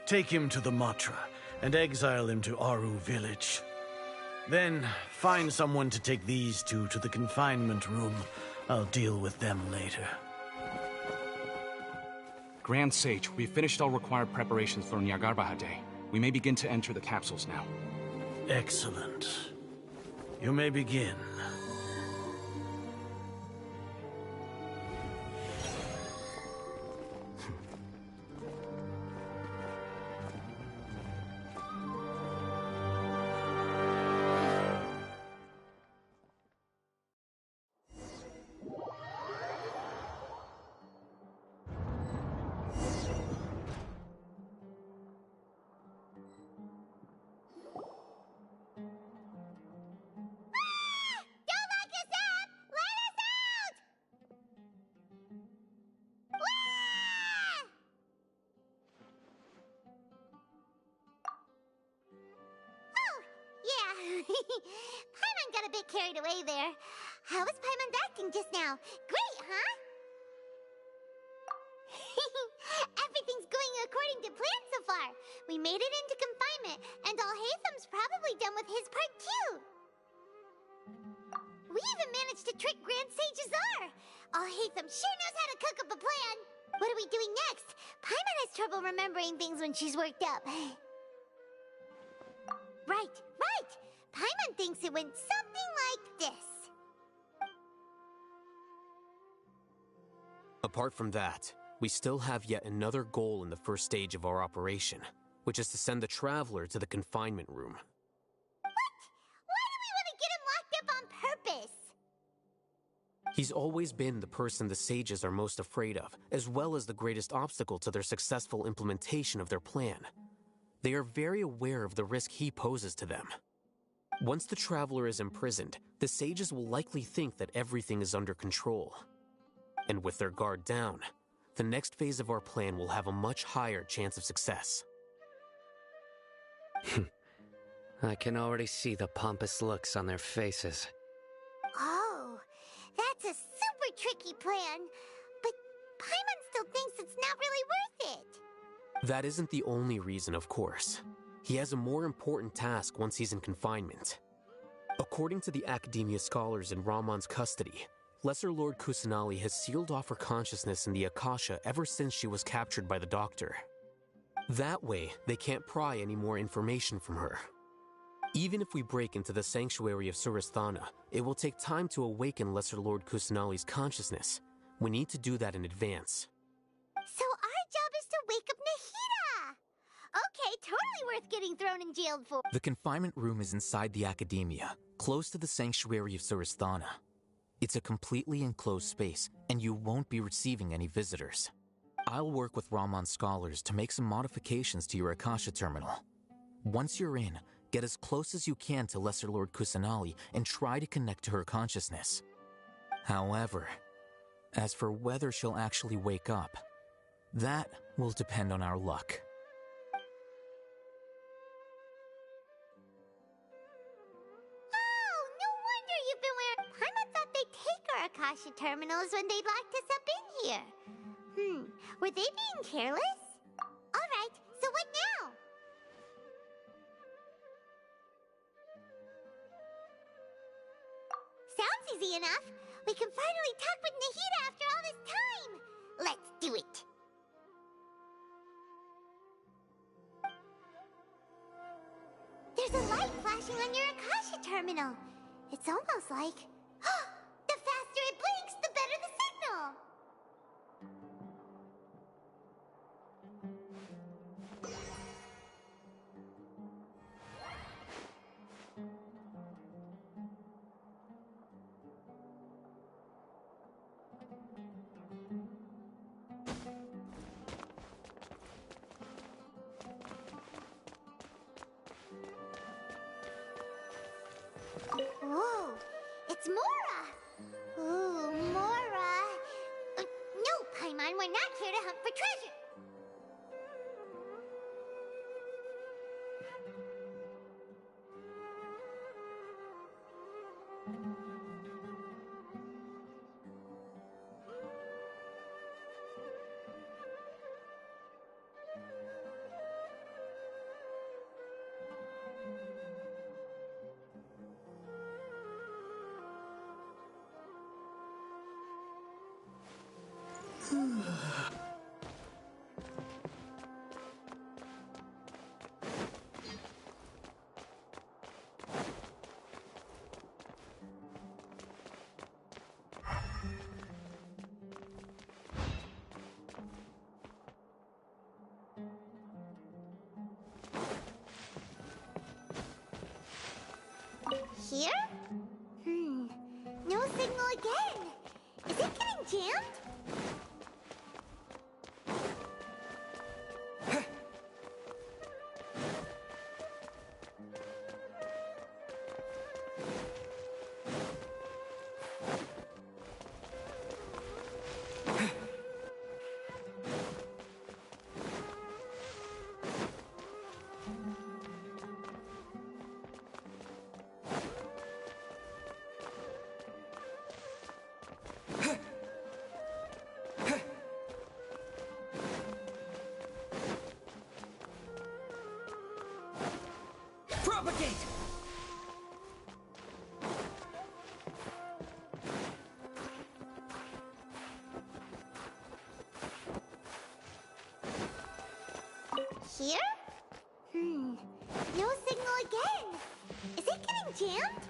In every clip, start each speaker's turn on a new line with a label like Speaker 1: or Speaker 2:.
Speaker 1: Take him to the Matra and exile him to Aru village. Then, find someone to take these two to the confinement room. I'll deal with them later.
Speaker 2: Grand Sage, we've finished all required preparations for Nyagarbha Day. We may begin to enter the capsules now.
Speaker 1: Excellent. You may begin.
Speaker 3: Paimon got a bit carried away there. How was Paimon's acting just now? Great, huh? Everything's going according to plan so far. We made it into confinement, and Alhaitham's probably done with his part too. We even managed to trick Grand Sage Azar. Alhaitham sure knows how to cook up a plan. What are we doing next? Paimon has trouble remembering things when she's worked up. Right. Paimon thinks it went something like this.
Speaker 4: Apart from that, we still have yet another goal in the first stage of our operation, which is to send the Traveler to the confinement room.
Speaker 3: What? Why do we want to get him locked up on purpose?
Speaker 4: He's always been the person the sages are most afraid of, as well as the greatest obstacle to their successful implementation of their plan. They are very aware of the risk he poses to them. Once the Traveler is imprisoned, the sages will likely think that everything is under control. And with their guard down, the next phase of our plan will have a much higher chance of success.
Speaker 5: I can already see the pompous looks on their faces.
Speaker 3: Oh, that's a super tricky plan. But Paimon still thinks it's not really worth it.
Speaker 4: That isn't the only reason, of course. He has a more important task once he's in confinement. According to the Academia scholars in Ramon's custody, Lesser Lord Kusanali has sealed off her consciousness in the Akasha ever since she was captured by the Doctor. That way, they can't pry any more information from her. Even if we break into the sanctuary of Surasthana, it will take time to awaken Lesser Lord Kusanali's consciousness. We need to do that in advance.
Speaker 3: So our job is to wake up Nahida! Okay, totally worth getting thrown in jail for.
Speaker 6: The confinement room is inside the Academia, close to the sanctuary of Surasthana. It's a completely enclosed space, and you won't be receiving any visitors. I'll work with Ramon's scholars to make some modifications to your Akasha terminal. Once you're in, get as close as you can to Lesser Lord Kusanali and try to connect to her consciousness. However, as for whether she'll actually wake up, that will depend on our luck.
Speaker 3: Oh, no wonder you've been wearing... Paimon thought they'd take our Akasha terminals when they locked us up in here. Were they being careless? Alright, so what now? Sounds easy enough. We can finally talk with Nahida after all this time. Let's do it. There's a light flashing on your Akasha terminal. It's almost like... the faster it blinks, the better the signal. Whoa, it's Mora! Ooh, Mora! No, Paimon, we're not here to hunt for treasure! Here? No signal again. Is it getting jammed?
Speaker 7: Propagate!
Speaker 3: Here? No signal again. Is it getting jammed?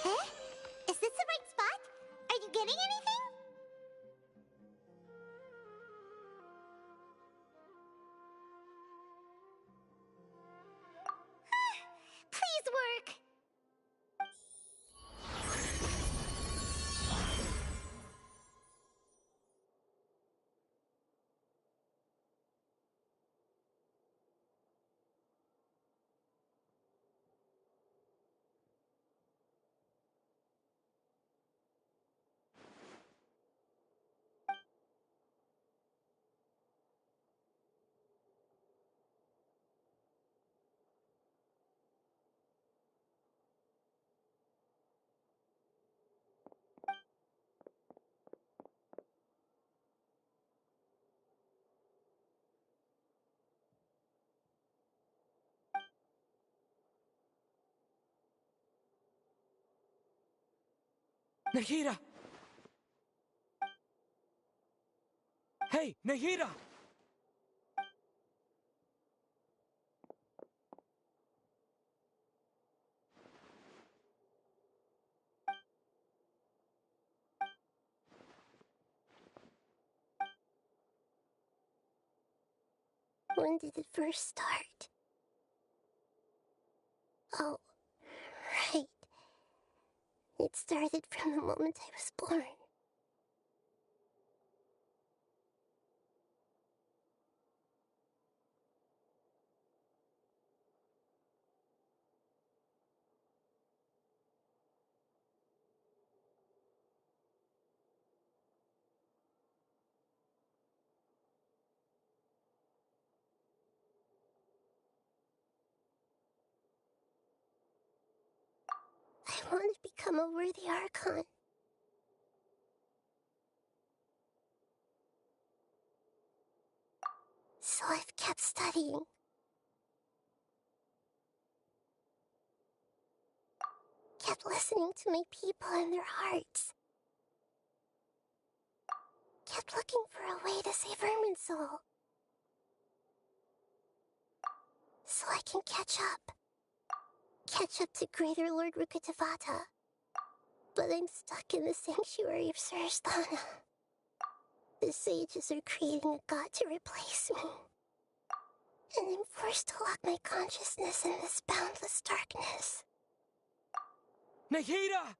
Speaker 3: Huh? Is this the right spot? Are you getting anything? Please work.
Speaker 7: Nahida! Hey, Nahida!
Speaker 3: When did it first start? Oh, right. It started from the moment I was born. I want to become a worthy Archon. So I've kept studying. Kept listening to my people and their hearts. Kept looking for a way to save Irminsul. So I can catch up. Catch up to Greater Lord Rukkhadevata. But I'm stuck in the sanctuary of Surasthana. The sages are creating a god to replace me. And I'm forced to lock my consciousness in this boundless darkness.
Speaker 7: Nahida!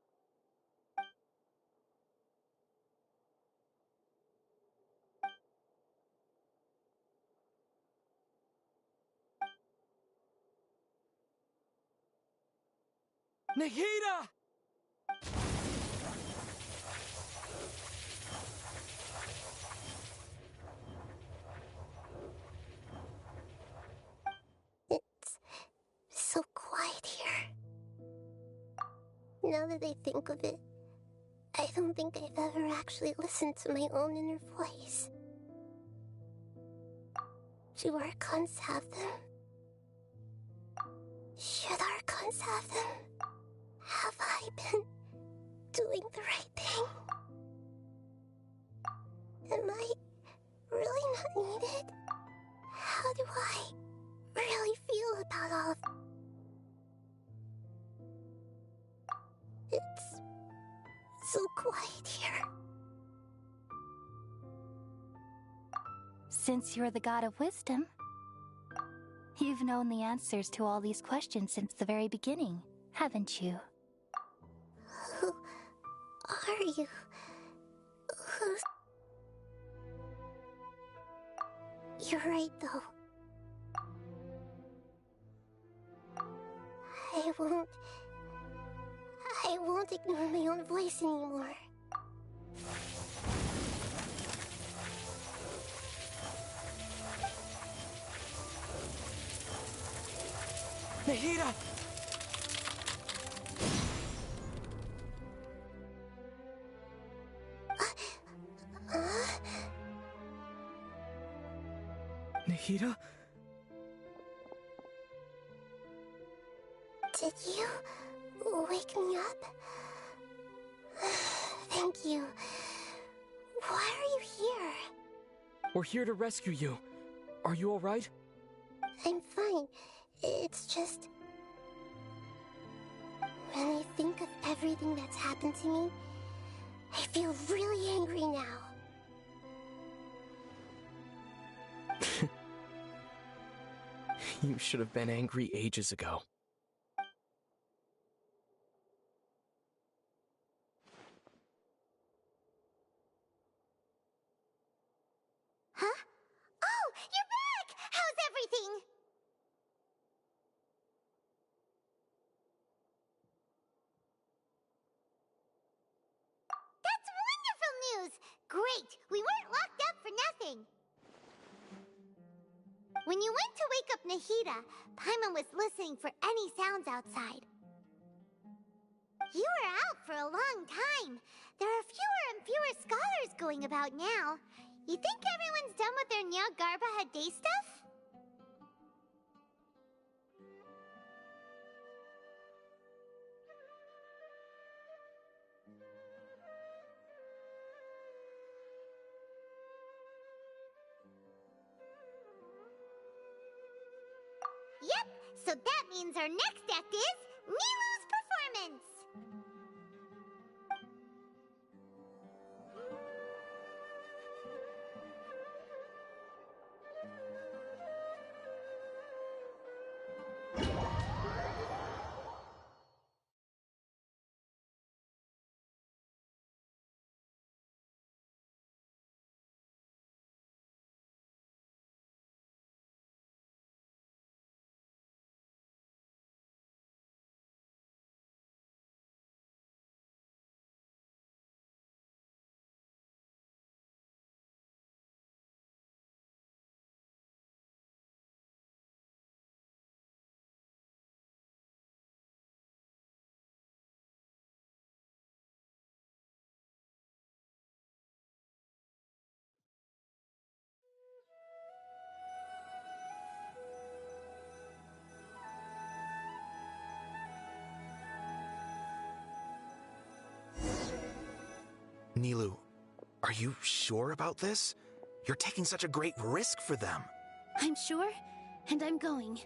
Speaker 7: Nahida!
Speaker 3: It's so quiet here. Now that I think of it, I don't think I've ever actually listened to my own inner voice. Do Archons have them? Should Archons have them? Have I been doing the right thing? Am I really not needed? How do I really feel about all of It's so quiet here.
Speaker 8: Since you're the god of wisdom, you've known the answers to all these questions since the very beginning, haven't you?
Speaker 3: Who are you? Who's... You're right, though. I won't ignore my own voice anymore.
Speaker 7: Nahida! Nahida?
Speaker 3: Did you wake me up? Thank you. Why are you here?
Speaker 7: We're here to rescue you. Are you alright?
Speaker 3: I'm fine. It's just... when I think of everything that's happened to me, I feel really angry now.
Speaker 7: You should have been angry ages ago.
Speaker 3: Huh? Oh, you're back! How's everything? That's wonderful news! Great! We weren't locked up for nothing! When you went to wake up Nahida, Paimon was listening for any sounds outside. You were out for a long time. There are fewer and fewer scholars going about now. You think everyone's done with their Nyargarbaha day stuff? Yep, so that means our next act is Nilou's performance!
Speaker 9: Nilou, are you sure about this? You're taking such a great risk for them.
Speaker 8: I'm sure, and I'm going.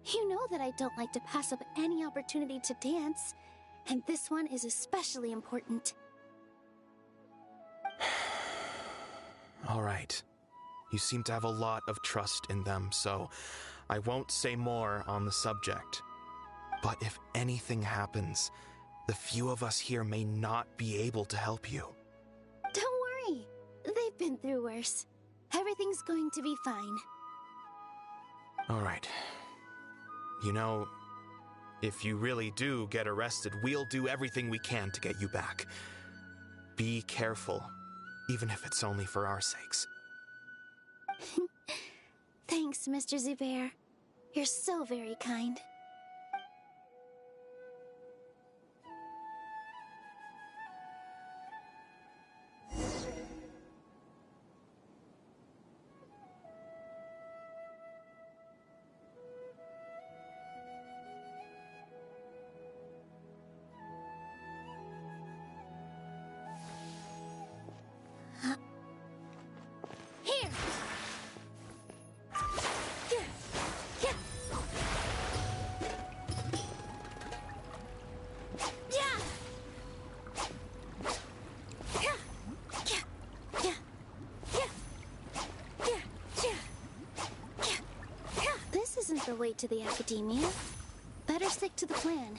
Speaker 8: You know that I don't like to pass up any opportunity to dance, and this one is especially important.
Speaker 9: All right. You seem to have a lot of trust in them, so I won't say more on the subject. But if anything happens, the few of us here may not be able to help you.
Speaker 8: Don't worry. They've been through worse. Everything's going to be fine.
Speaker 9: All right. You know, if you really do get arrested, we'll do everything we can to get you back. Be careful, even if it's only for our sakes.
Speaker 8: Thanks, Mr. Zubair. You're so very kind. the way to the academia. Better stick to the plan.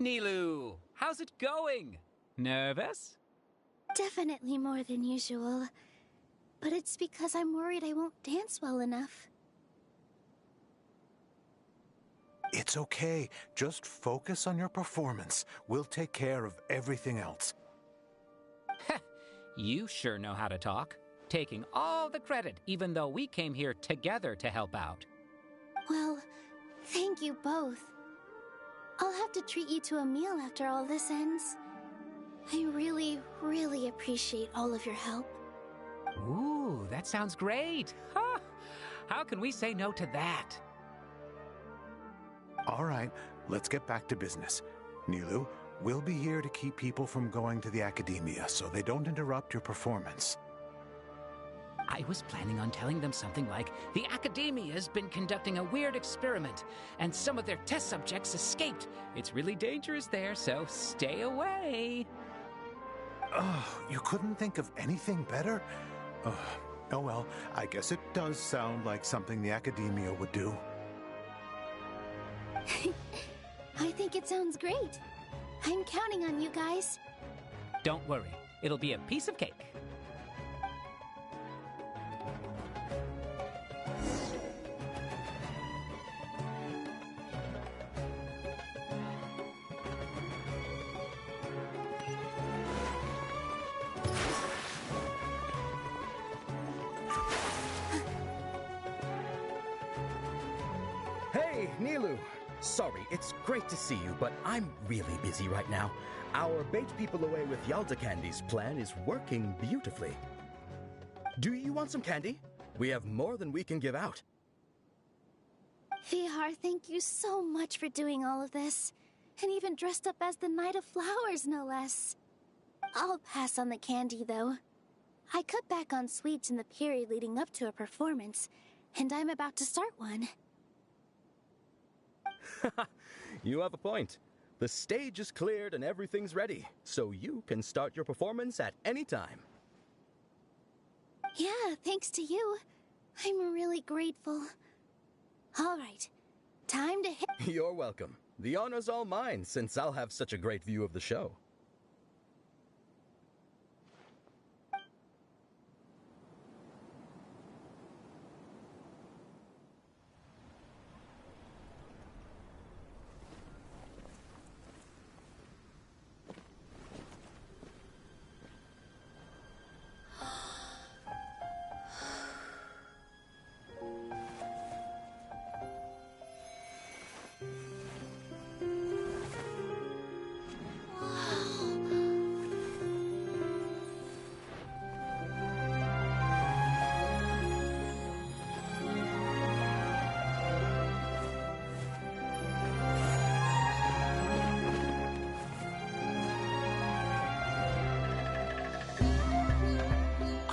Speaker 10: Nilu, how's it going? Nervous?
Speaker 8: Definitely more than usual. But it's because I'm worried I won't dance well enough.
Speaker 11: It's okay. Just focus on your performance. We'll take care of everything else.
Speaker 10: You sure know how to talk. Taking all the credit, even though we came here together to help out.
Speaker 8: Well, thank you both. I'll have to treat you to a meal after all this ends. I really, really appreciate all of your help.
Speaker 10: Ooh, that sounds great. Ha! How can we say no to that?
Speaker 11: All right, let's get back to business. Nilu, we'll be here to keep people from going to the academia so they don't interrupt your performance.
Speaker 10: I was planning on telling them something like, the Academia's been conducting a weird experiment, and some of their test subjects escaped. It's really dangerous there, so stay away.
Speaker 11: Oh, you couldn't think of anything better? Oh well, I guess it does sound like something the Academia would do.
Speaker 8: I think it sounds great. I'm counting on you guys.
Speaker 10: Don't worry, it'll be a piece of cake.
Speaker 12: Hey, Nilu! Sorry, it's great to see you, but I'm really busy right now. Our Bait People Away with Yalda Candies plan is working beautifully. Do you want some candy? We have more than we can give out.
Speaker 8: Vihar, thank you so much for doing all of this. And even dressed up as the Knight of Flowers, no less. I'll pass on the candy, though. I cut back on sweets in the period leading up to a performance, and I'm about to start one.
Speaker 12: You have a point. The stage is cleared and everything's ready, so you can start your performance at any time.
Speaker 8: Yeah, thanks to you. I'm really grateful. All right, time to hit...
Speaker 12: You're welcome. The honor's all mine, since I'll have such a great view of the show.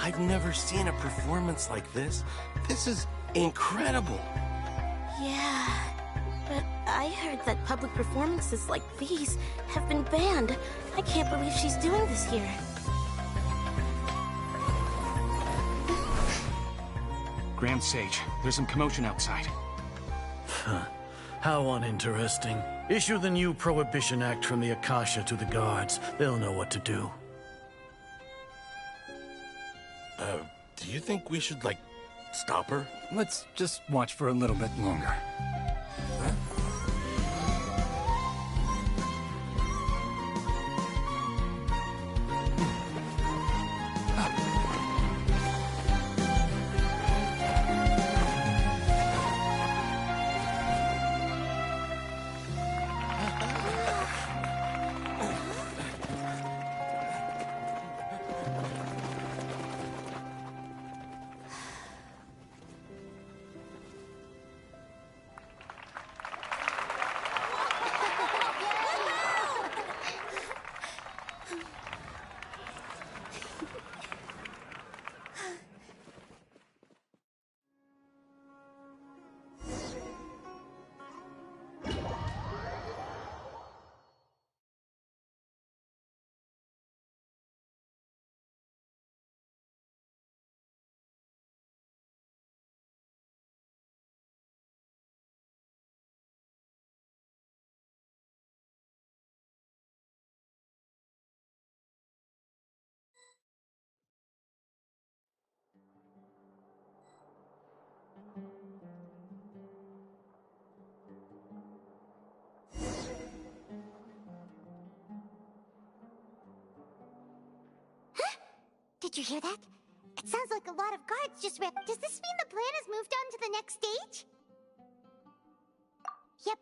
Speaker 13: I've never seen a performance like this. This is incredible.
Speaker 14: Yeah, but I heard that public performances like these have been banned. I can't believe she's doing this here.
Speaker 2: Grand Sage, there's some commotion outside.
Speaker 1: How uninteresting. Issue the new Prohibition Act from the Akasha to the guards. They'll know what to do.
Speaker 13: Do you think we should, like, stop her?
Speaker 15: Let's just watch for a little bit longer.
Speaker 3: Did you hear that? It sounds like a lot of guards just ripped. Does this mean the plan has moved on to the next stage? Yep.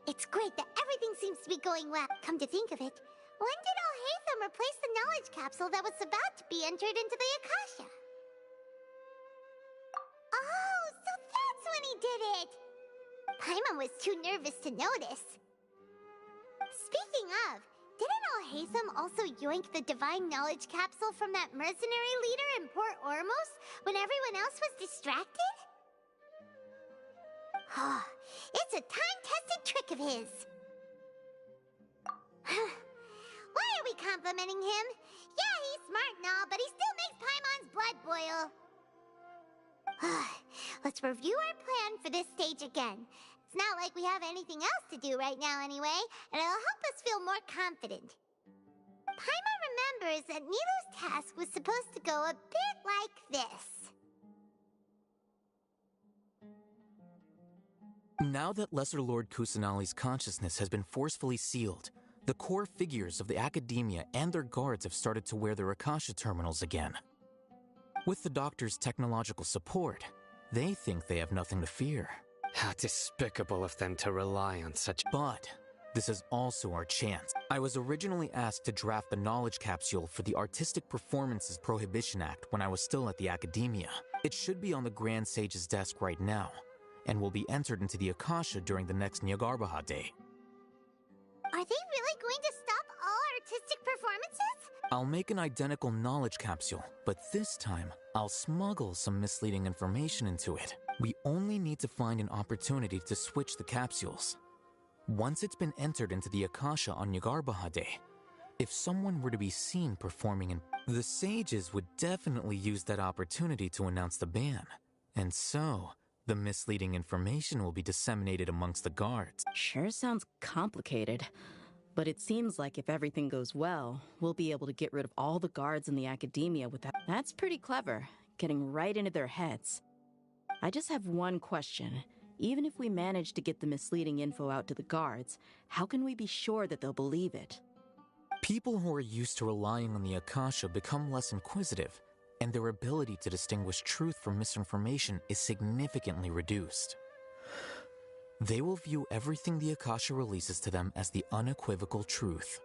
Speaker 3: It's great that everything seems to be going well. Come to think of it, when did Al-Haytham replace the knowledge capsule that was about to be entered into the Akasha? Oh, so that's when he did it! Paimon was too nervous to notice. Speaking of, didn't Al-Haytham also yoink the divine knowledge capsule from that mercenary leader in Port Ormos when everyone else was distracted? It's a time-tested trick of his. Why are we complimenting him? Yeah, he's smart and all, but he still makes Paimon's blood boil. Let's review our plan for this stage again. It's not like we have anything else to do right now anyway, and it'll help us feel more confident. Paimon remembers that Nilou's task was supposed to go a bit like this.
Speaker 6: Now that Lesser Lord Kusanali's consciousness has been forcefully sealed, the core figures of the Academia and their guards have started to wear their Akasha terminals again. With the Doctor's technological support, they think they have nothing to fear.
Speaker 5: How despicable of them to rely on such...
Speaker 6: But this is also our chance. I was originally asked to draft the knowledge capsule for the Artistic Performances Prohibition Act when I was still at the Academia. It should be on the Grand Sage's desk right now, and will be entered into the Akasha during the next Nyargarbaha Day.
Speaker 3: Are they really going to stop all artistic performances?
Speaker 6: I'll make an identical knowledge capsule, but this time, I'll smuggle some misleading information into it. We only need to find an opportunity to switch the capsules. Once it's been entered into the Akasha on Nyargarbaha Day, if someone were to be seen performing in... The sages would definitely use that opportunity to announce the ban. And so, the misleading information will be disseminated amongst the guards.
Speaker 16: Sure sounds complicated, but it seems like if everything goes well, we'll be able to get rid of all the guards in the Academia with that. That's pretty clever, getting right into their heads. I just have one question. Even if we manage to get the misleading info out to the guards, how can we be sure that they'll believe it?
Speaker 6: People who are used to relying on the Akasha become less inquisitive, and their ability to distinguish truth from misinformation is significantly reduced. They will view everything the Akasha releases to them as the unequivocal truth.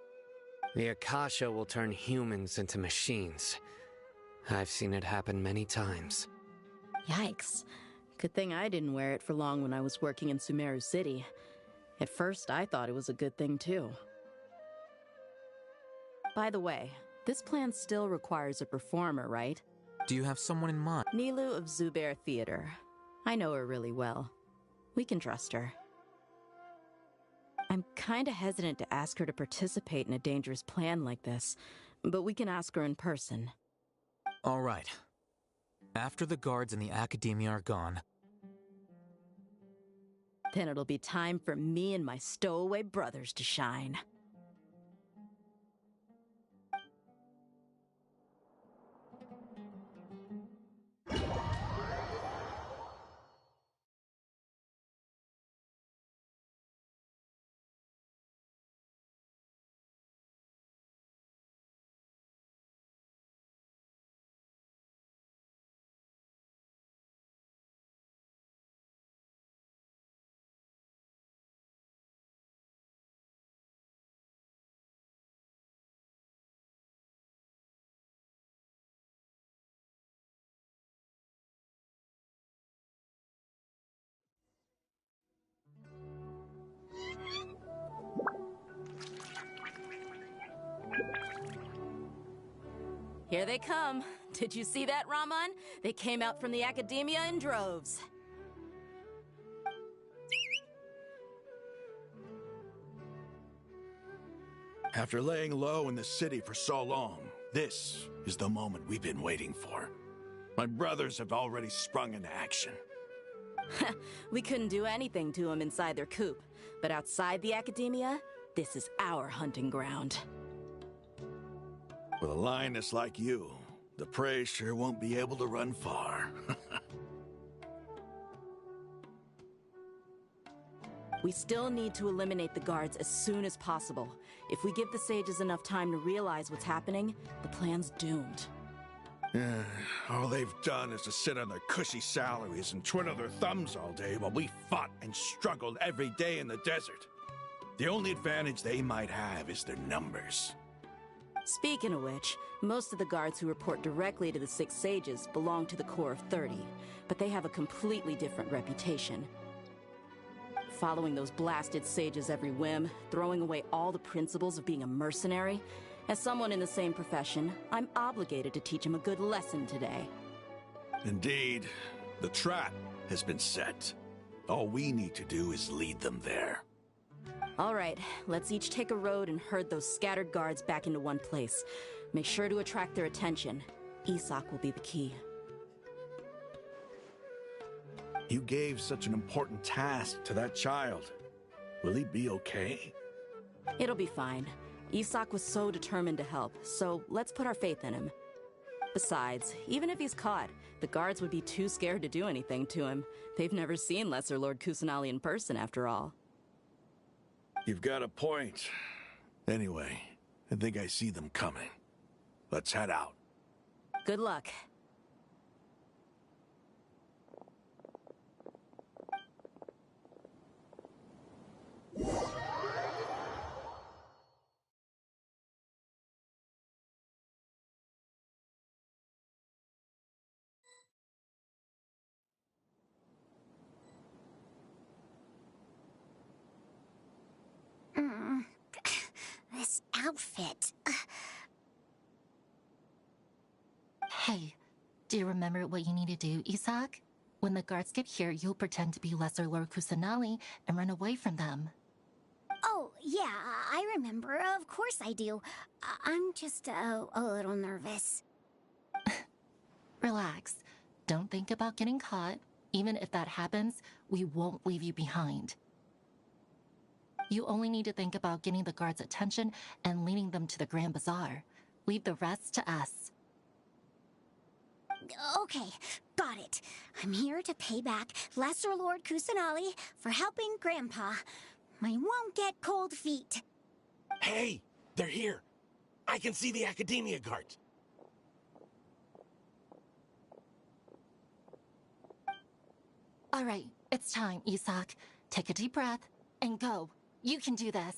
Speaker 5: The Akasha will turn humans into machines. I've seen it happen many times.
Speaker 16: Yikes. Good thing I didn't wear it for long when I was working in Sumeru City. At first, I thought it was a good thing too. By the way, this plan still requires a performer, right?
Speaker 6: Do you have someone in mind?
Speaker 16: Nilou of Zubair Theater. I know her really well. We can trust her. I'm kinda hesitant to ask her to participate in a dangerous plan like this, but we can ask her in person.
Speaker 6: All right. After the guards in the Academia are gone,
Speaker 16: then it'll be time for me and my stowaway brothers to shine. Here they come. Did you see that, Raman? They came out from the Academia in droves.
Speaker 17: After laying low in the city for so long, this is the moment we've been waiting for. My brothers have already sprung into action.
Speaker 16: We couldn't do anything to them inside their coop, but outside the Academia, this is our hunting ground.
Speaker 17: With a lioness like you, the prey sure won't be able to run far.
Speaker 16: We still need to eliminate the guards as soon as possible. If we give the sages enough time to realize what's happening, the plan's doomed.
Speaker 17: All they've done is to sit on their cushy salaries and twiddle their thumbs all day while we fought and struggled every day in the desert. The only advantage they might have is their numbers.
Speaker 16: Speaking of which, most of the guards who report directly to the Six Sages belong to the Corps of 30, but they have a completely different reputation. Following those blasted sages every whim, throwing away all the principles of being a mercenary. As someone in the same profession, I'm obligated to teach him a good lesson today.
Speaker 17: Indeed, the trap has been set. All we need to do is lead them there.
Speaker 16: All right, let's each take a road and herd those scattered guards back into one place. Make sure to attract their attention. Isak will be the key.
Speaker 17: You gave such an important task to that child. Will he be okay?
Speaker 16: It'll be fine. Isak was so determined to help, so let's put our faith in him. Besides, even if he's caught, the guards would be too scared to do anything to him. They've never seen Lesser Lord Kusanali in person, after all.
Speaker 17: You've got a point. Anyway, I think I see them coming. Let's head out.
Speaker 16: Good luck.
Speaker 3: This outfit.
Speaker 18: Hey, do you remember what you need to do, Isak? When the guards get here, you'll pretend to be Lesser Lord Kusanali and run away from them.
Speaker 3: Oh, yeah, I remember. Of course I do. I'm just a little nervous.
Speaker 18: Relax. Don't think about getting caught. Even if that happens, we won't leave you behind. You only need to think about getting the guards' attention and leading them to the Grand Bazaar. Leave the rest to us.
Speaker 3: Okay, got it. I'm here to pay back Lesser Lord Kusanali for helping Grandpa. I won't get cold feet.
Speaker 13: Hey, they're here. I can see the Academia guards.
Speaker 18: All right, it's time, Isak. Take a deep breath and go. You can do this.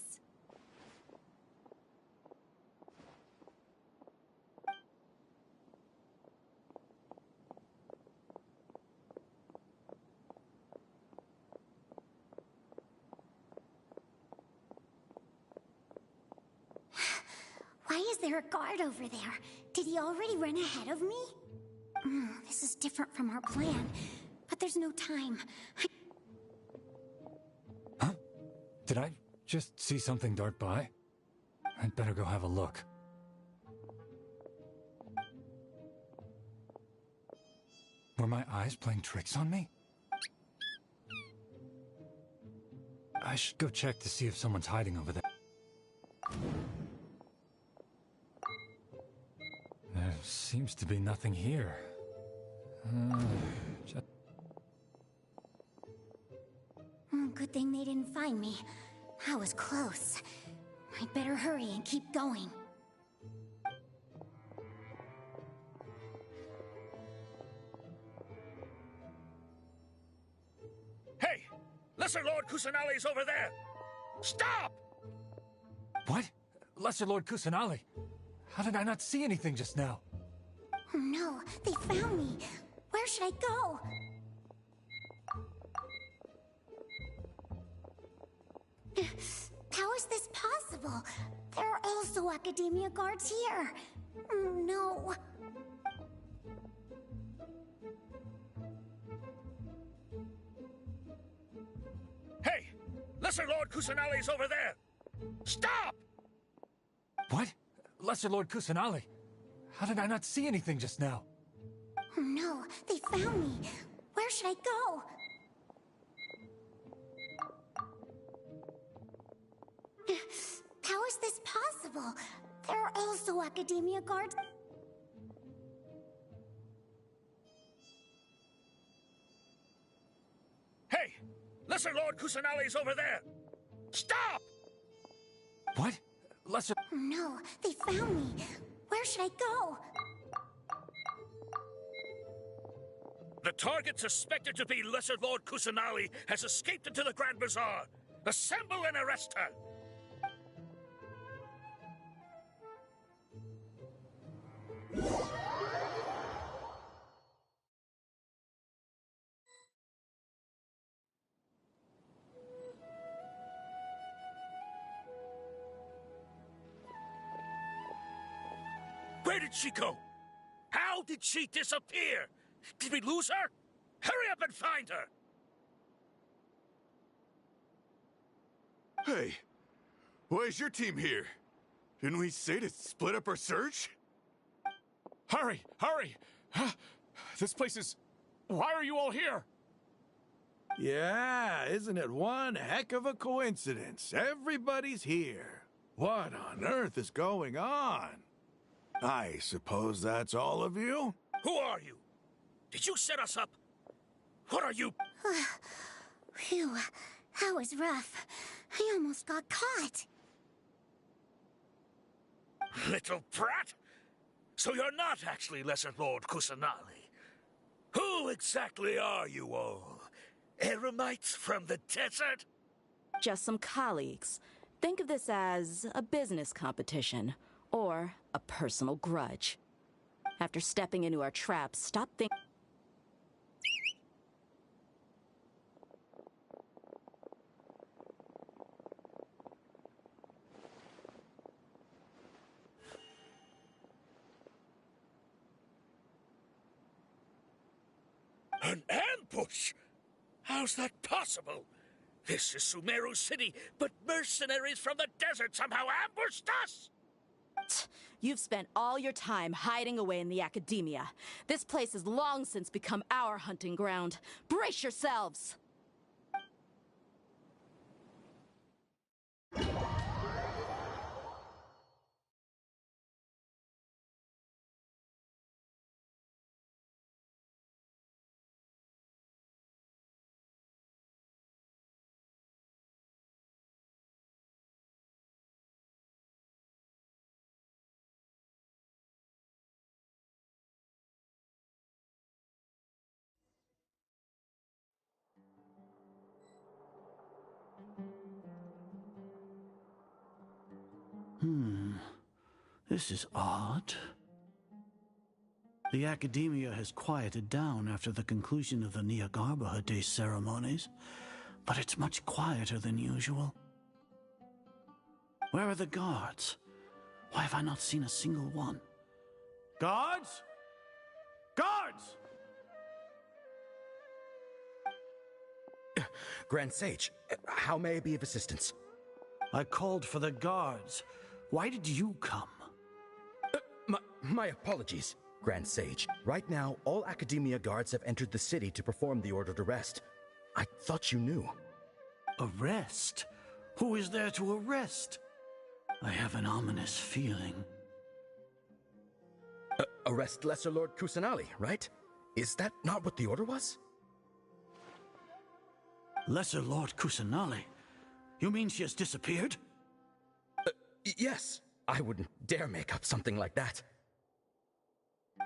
Speaker 3: Why is there a guard over there? Did he already run ahead of me? This is different from our plan, but there's no time.
Speaker 15: Huh? Did I just see something dart by? I'd better go have a look. Were my eyes playing tricks on me? I should go check to see if someone's hiding over there. There seems to be nothing here.
Speaker 3: Good thing they didn't find me. I was close. I'd better hurry and keep going.
Speaker 17: Hey! Lesser Lord Kusanali's over there! Stop!
Speaker 15: What? Lesser Lord Kusanali? How did I not see anything just now?
Speaker 3: Oh no, they found me. Where should I go? How is this possible? There are also Academia guards here. No.
Speaker 17: Hey! Lesser Lord Kusanali's over there! Stop!
Speaker 15: What? Lesser Lord Kusanali? How did I not see anything just now?
Speaker 3: Oh no, they found me. Where should I go? How is this possible? There are also Academia guards.
Speaker 17: Hey! Lesser Lord Kusanali's over there! Stop!
Speaker 15: What? Lesser...
Speaker 3: Oh no, they found me. Where should I go?
Speaker 19: The target suspected to be Lesser Lord Kusanali has escaped into the Grand Bazaar. Assemble and arrest her! Where did she go? How did she disappear? Did we lose her? Hurry up and find her!
Speaker 20: Hey, why is your team here? Didn't we say to split up our search?
Speaker 21: Hurry! Hurry! Huh? This place is... Why are you all here?
Speaker 17: Yeah, isn't it one heck of a coincidence? Everybody's here. What on earth is going on? I suppose that's all of you?
Speaker 19: Who are you? Did you set us up? What are you?
Speaker 3: Phew, that was rough. I almost got caught.
Speaker 19: Little brat? So you're not actually Lesser Lord Kusanali. Who exactly are you all? Eremites from the desert?
Speaker 16: Just some colleagues. Think of this as a business competition, or a personal grudge. After stepping into our traps, stop thinking.
Speaker 19: An ambush? How's that possible? This is Sumeru City, but mercenaries from the desert somehow ambushed us!
Speaker 16: You've spent all your time hiding away in the academia. This place has long since become our hunting ground. Brace yourselves!
Speaker 1: This is odd. The academia has quieted down after the conclusion of the Nyagarbha Day ceremonies, but it's much quieter than usual. Where are the guards? Why have I not seen a single one? Guards? Guards!
Speaker 12: Grand Sage, how may I be of assistance?
Speaker 1: I called for the guards. Why did you come?
Speaker 12: My apologies, Grand Sage. Right now, all Academia guards have entered the city to perform the ordered arrest. I thought you knew.
Speaker 1: Arrest? Who is there to arrest? I have an ominous feeling.
Speaker 12: Arrest Lesser Lord Kusanali, right? Is that not what the order was?
Speaker 1: Lesser Lord Kusanali? You mean she has disappeared?
Speaker 12: Yes. I wouldn't dare make up something like that.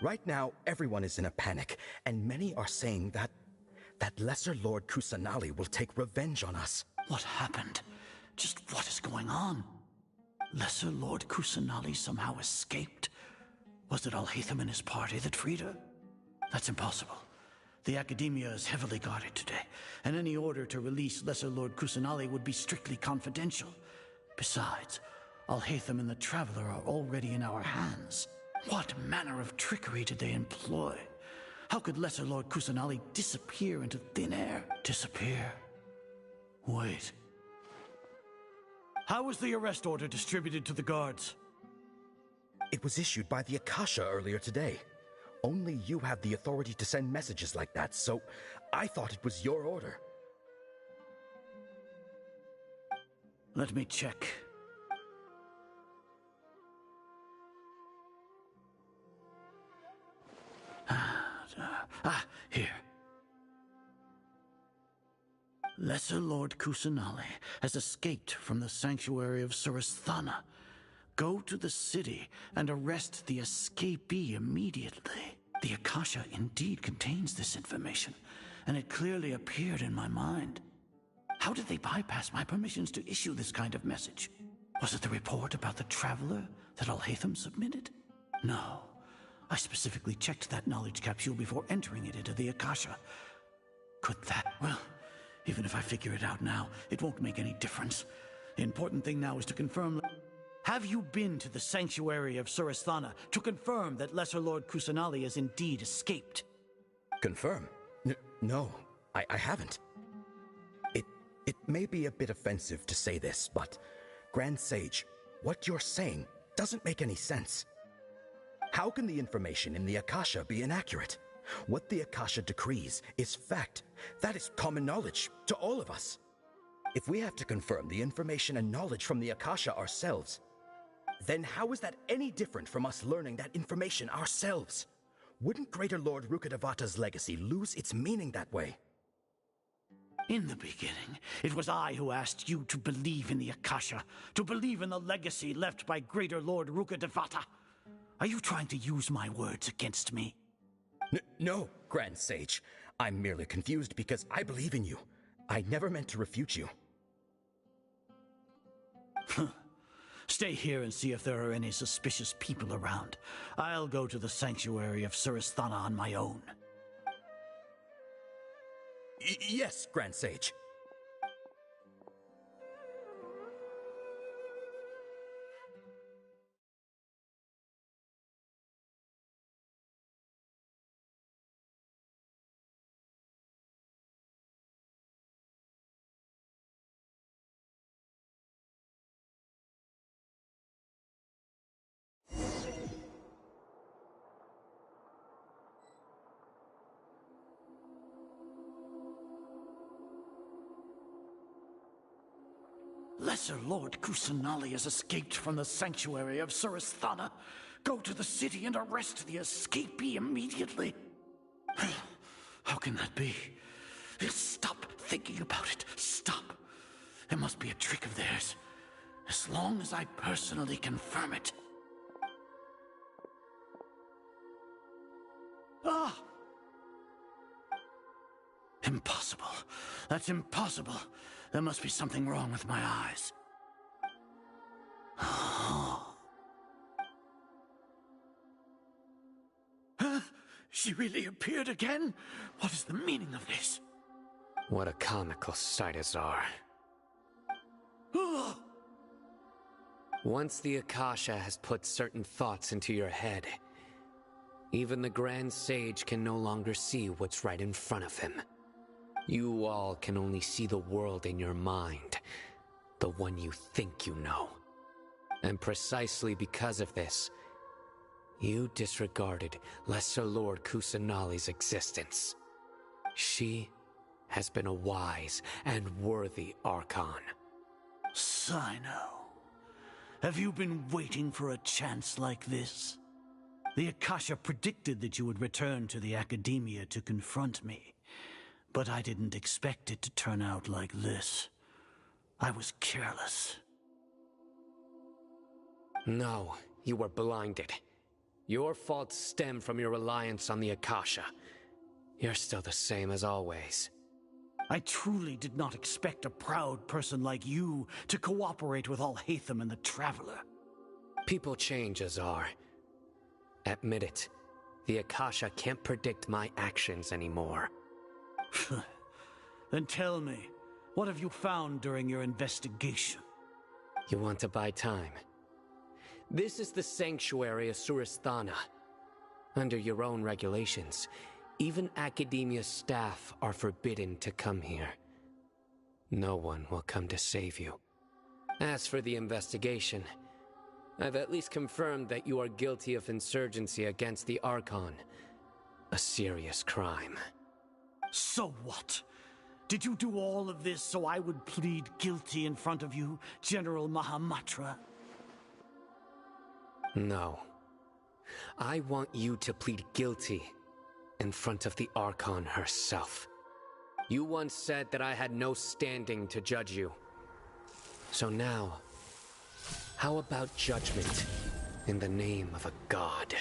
Speaker 12: Right now, everyone is in a panic, and many are saying that Lesser Lord Kusanali will take revenge on us.
Speaker 1: What happened? Just what is going on? Lesser Lord Kusanali somehow escaped? Was it Alhaitham and his party that freed her? That's impossible. The Academia is heavily guarded today, and any order to release Lesser Lord Kusanali would be strictly confidential. Besides, Alhaitham and the Traveler are already in our hands. What manner of trickery did they employ? How could Lesser Lord Kusanali disappear into thin air? Disappear? Wait. How was the arrest order distributed to the guards?
Speaker 12: It was issued by the Akasha earlier today. Only you have the authority to send messages like that, so I thought it was your order.
Speaker 1: Let me check. Here. Lesser Lord Kusanali has escaped from the sanctuary of Surasthana. Go to the city and arrest the escapee immediately. The Akasha indeed contains this information, and it clearly appeared in my mind. How did they bypass my permissions to issue this kind of message? Was it the report about the traveler that Alhaitham submitted? No. I specifically checked that knowledge capsule before entering it into the Akasha. Could that... Well, even if I figure it out now, it won't make any difference. The important thing now is to confirm... Have you been to the sanctuary of Surasthana to confirm that Lesser Lord Kusanali has indeed escaped?
Speaker 12: Confirm? No, I haven't. It may be a bit offensive to say this, but Grand Sage, what you're saying doesn't make any sense. How can the information in the Akasha be inaccurate? What the Akasha decrees is fact. That is common knowledge to all of us. If we have to confirm the information and knowledge from the Akasha ourselves, then how is that any different from us learning that information ourselves? Wouldn't Greater Lord Rukkhadevata's legacy lose its meaning that way?
Speaker 1: In the beginning, it was I who asked you to believe in the Akasha, to believe in the legacy left by Greater Lord Rukkhadevata. Are you trying to use my words against me?
Speaker 12: No, Grand Sage. I'm merely confused because I believe in you. I never meant to refute you.
Speaker 1: Stay here and see if there are any suspicious people around. I'll go to the sanctuary of Surasthana on my own.
Speaker 12: Yes, Grand Sage.
Speaker 1: Lesser Lord Kusanali has escaped from the sanctuary of Surasthana. Go to the city and arrest the escapee immediately. How can that be? Stop thinking about it. Stop. It must be a trick of theirs. As long as I personally confirm it. Ah! Impossible. That's impossible. There must be something wrong with my eyes. She really appeared again? What is the meaning of this?
Speaker 5: What a comical sight as are. Once the Akasha has put certain thoughts into your head, even the Grand Sage can no longer see what's right in front of him. You all can only see the world in your mind, the one you think you know. And precisely because of this, you disregarded Lesser Lord Kusanali's existence. She has been a wise and worthy Archon.
Speaker 1: Sino, have you been waiting for a chance like this? The Akasha predicted that you would return to the Academia to confront me. But I didn't expect it to turn out like this. I was careless.
Speaker 5: No, you were blinded. Your faults stem from your reliance on the Akasha. You're still the same as always.
Speaker 1: I truly did not expect a proud person like you to cooperate with Alhaitham and the Traveler.
Speaker 5: People change, Azar. Admit it. The Akasha can't predict my actions anymore.
Speaker 1: Then tell me, what have you found during your investigation?
Speaker 5: You want to buy time? This is the sanctuary of Surasthana. Under your own regulations, even Academia staff are forbidden to come here. No one will come to save you. As for the investigation, I've at least confirmed that you are guilty of insurgency against the Archon. A serious crime.
Speaker 1: So what? Did you do all of this so I would plead guilty in front of you, General Mahamatra?
Speaker 5: No. I want you to plead guilty in front of the Archon herself. You once said that I had no standing to judge you. So now, how about judgment in the name of a god?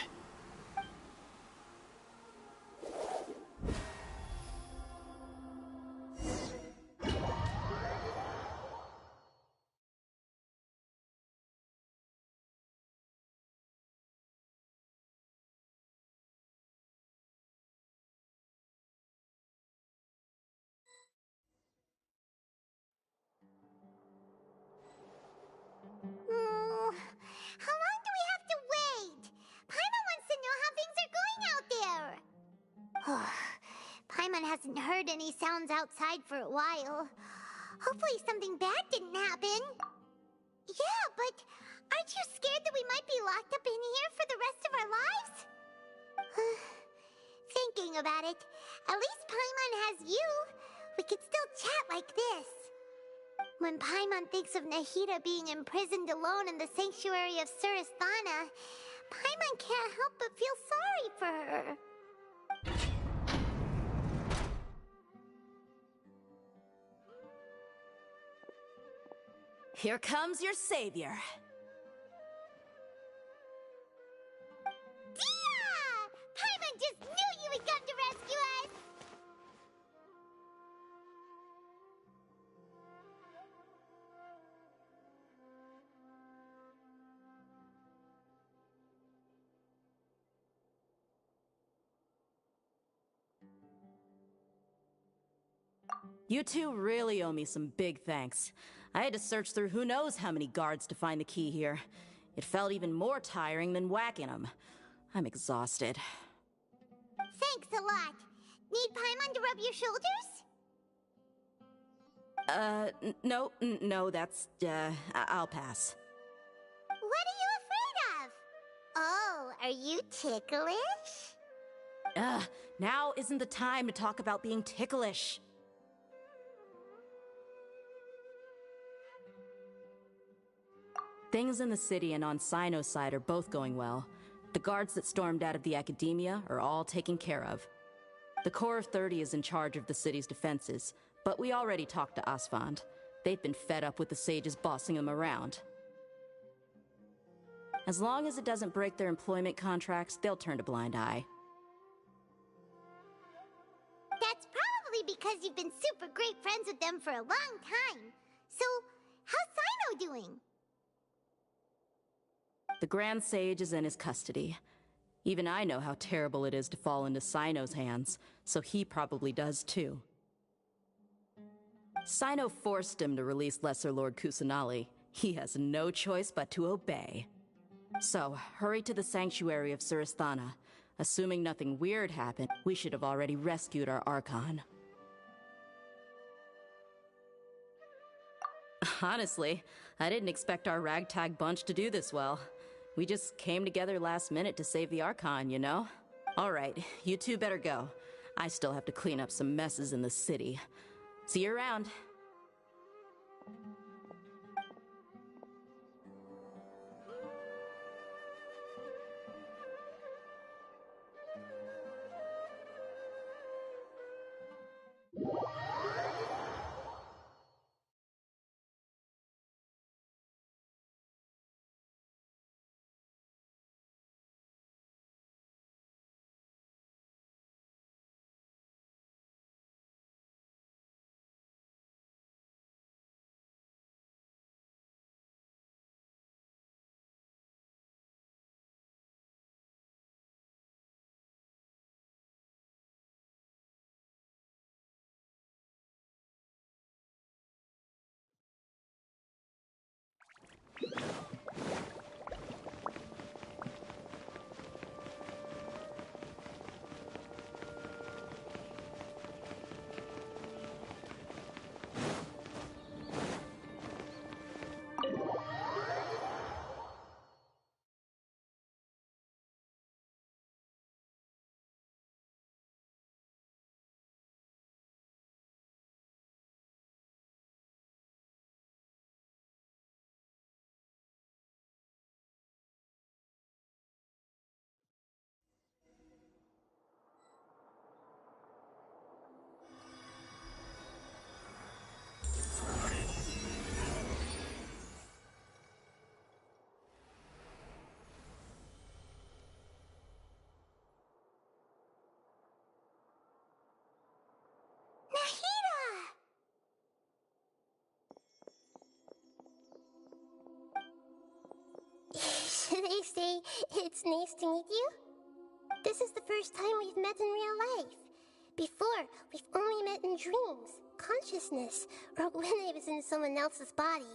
Speaker 3: heard any sounds outside for a while. Hopefully something bad didn't happen. Yeah, but aren't you scared that we might be locked up in here for the rest of our lives? Thinking about it, at least Paimon has you. We could still chat like this. When Paimon thinks of Nahida being imprisoned alone in the sanctuary of Surasthana, Paimon can't help but feel sorry for her.
Speaker 16: Here comes your savior.
Speaker 3: Dia! Paimon just knew you would come to rescue us!
Speaker 16: You two really owe me some big thanks. I had to search through who knows how many guards to find the key here. It felt even more tiring than whacking them. I'm exhausted.
Speaker 3: Thanks a lot. Need Paimon to rub your shoulders?
Speaker 16: No, that's, I'll pass.
Speaker 3: What are you afraid of? Oh, are you ticklish?
Speaker 16: Now isn't the time to talk about being ticklish. Things in the city and on Sino's side are both going well. The guards that stormed out of the academia are all taken care of. The Corps of 30 is in charge of the city's defenses, but we already talked to Asfand. They've been fed up with the sages bossing them around. As long as it doesn't break their employment contracts, they'll turn a blind eye.
Speaker 3: That's probably because you've been super great friends with them for a long time. So, how's Sino doing?
Speaker 16: The Grand Sage is in his custody. Even I know how terrible it is to fall into Sino's hands, so he probably does too. Sino forced him to release Lesser Lord Kusanali. He has no choice but to obey. So, hurry to the sanctuary of Surasthana. Assuming nothing weird happened, we should have already rescued our Archon. Honestly, I didn't expect our ragtag bunch to do this well. We just came together last minute to save the Archon, you know? Alright, you two better go. I still have to clean up some messes in the city. See you around.
Speaker 3: Should I say, it's nice to meet you? This is the first time we've met in real life. Before, we've only met in dreams, consciousness, or when I was in someone else's body.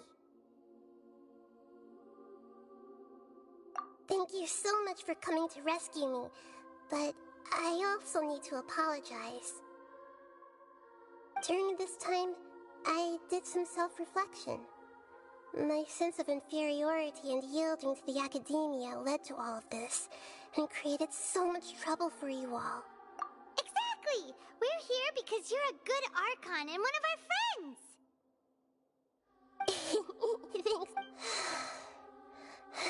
Speaker 3: Thank you so much for coming to rescue me, but I also need to apologize. During this time, I did some self-reflection. My sense of inferiority and yielding to the academia led to all of this, and created so much trouble for you all.
Speaker 4: Exactly! We're here because you're a good Archon and one of our friends!
Speaker 3: Thanks.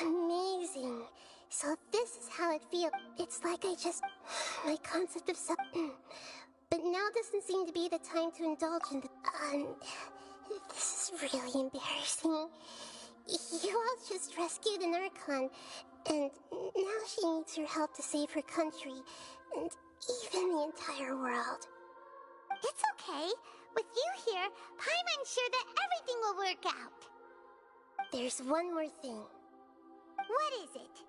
Speaker 3: Amazing. So this is how it feels. It's like my concept of but now doesn't seem to be the time to indulge in the... this is really embarrassing. You all just rescued an Archon, and now she needs your help to save her country, and even the entire world.
Speaker 4: It's okay. With you here, Paimon's sure that everything will work out.
Speaker 3: There's one more thing.
Speaker 4: What is it?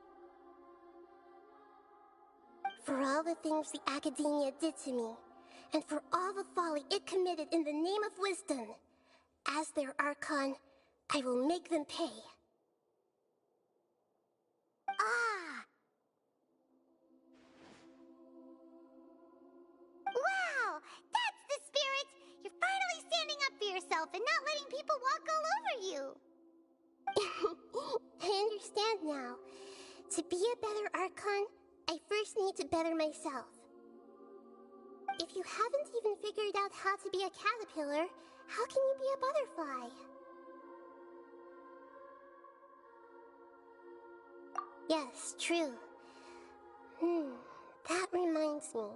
Speaker 3: For all the things the Academia did to me, and for all the folly it committed in the name of wisdom, as their Archon, I will make them pay.
Speaker 4: Ah! Wow! That's the spirit! You're finally standing up for yourself and not letting people walk all over you!
Speaker 3: I understand now. To be a better Archon, I first need to better myself. If you haven't even figured out how to be a caterpillar, how can you be a butterfly? Yes, true. That reminds me.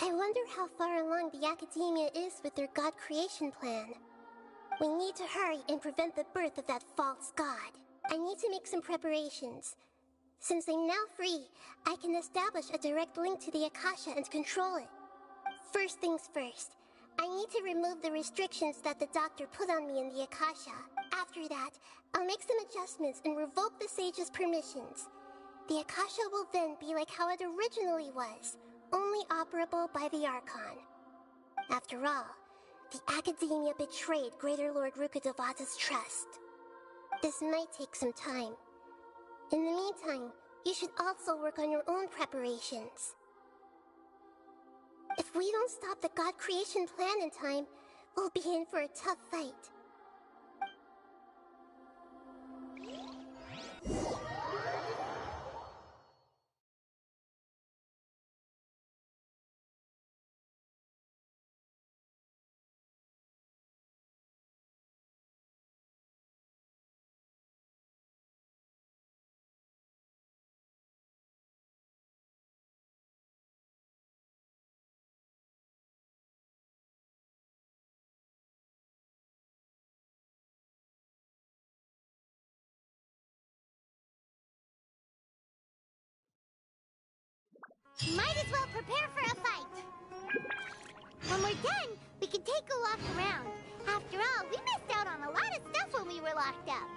Speaker 3: I wonder how far along the Academia is with their god creation plan. We need to hurry and prevent the birth of that false god. I need to make some preparations. Since I'm now free, I can establish a direct link to the Akasha and control it. First things first, I need to remove the restrictions that the doctor put on me in the Akasha. After that, I'll make some adjustments and revoke the sage's permissions. The Akasha will then be like how it originally was, only operable by the Archon. After all, the Academia betrayed Greater Lord Rukkhadevata's trust. This might take some time. In the meantime, you should also work on your own preparations. If we don't stop the god creation plan in time, we'll be in for a tough fight.
Speaker 4: Might as well prepare for a fight. When we're done, we can take a walk around. After all, we missed out on a lot of stuff when we were locked up.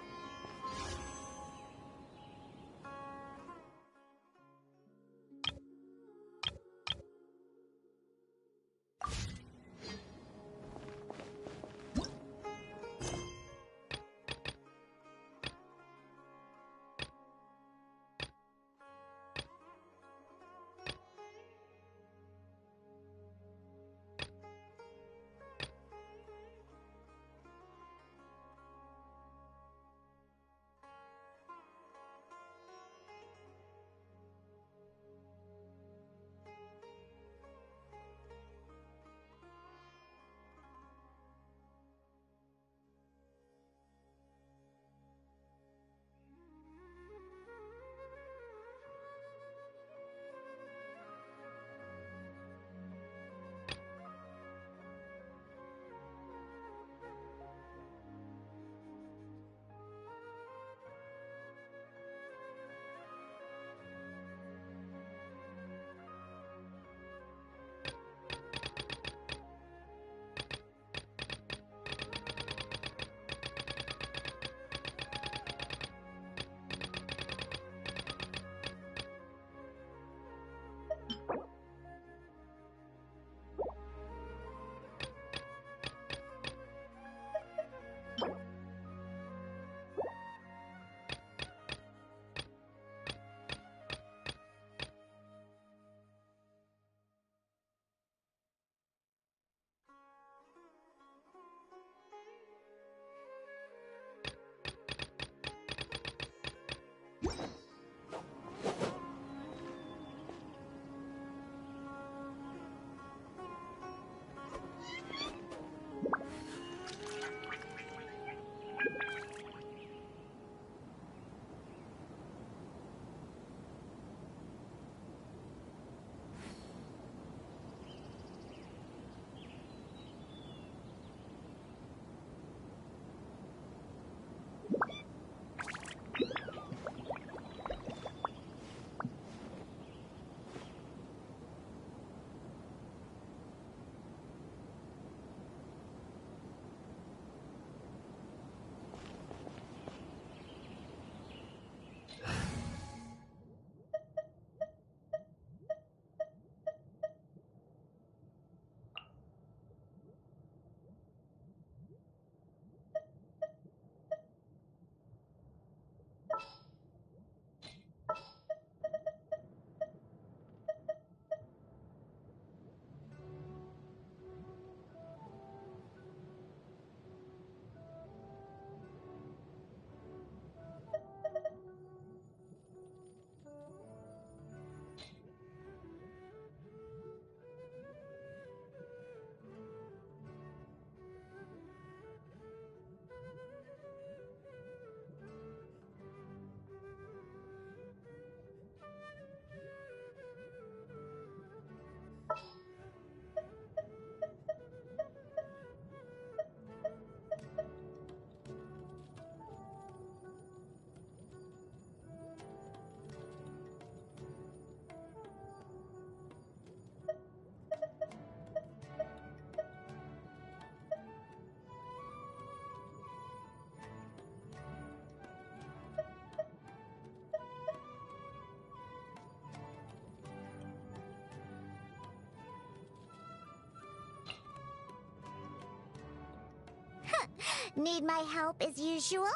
Speaker 4: Need my help as usual?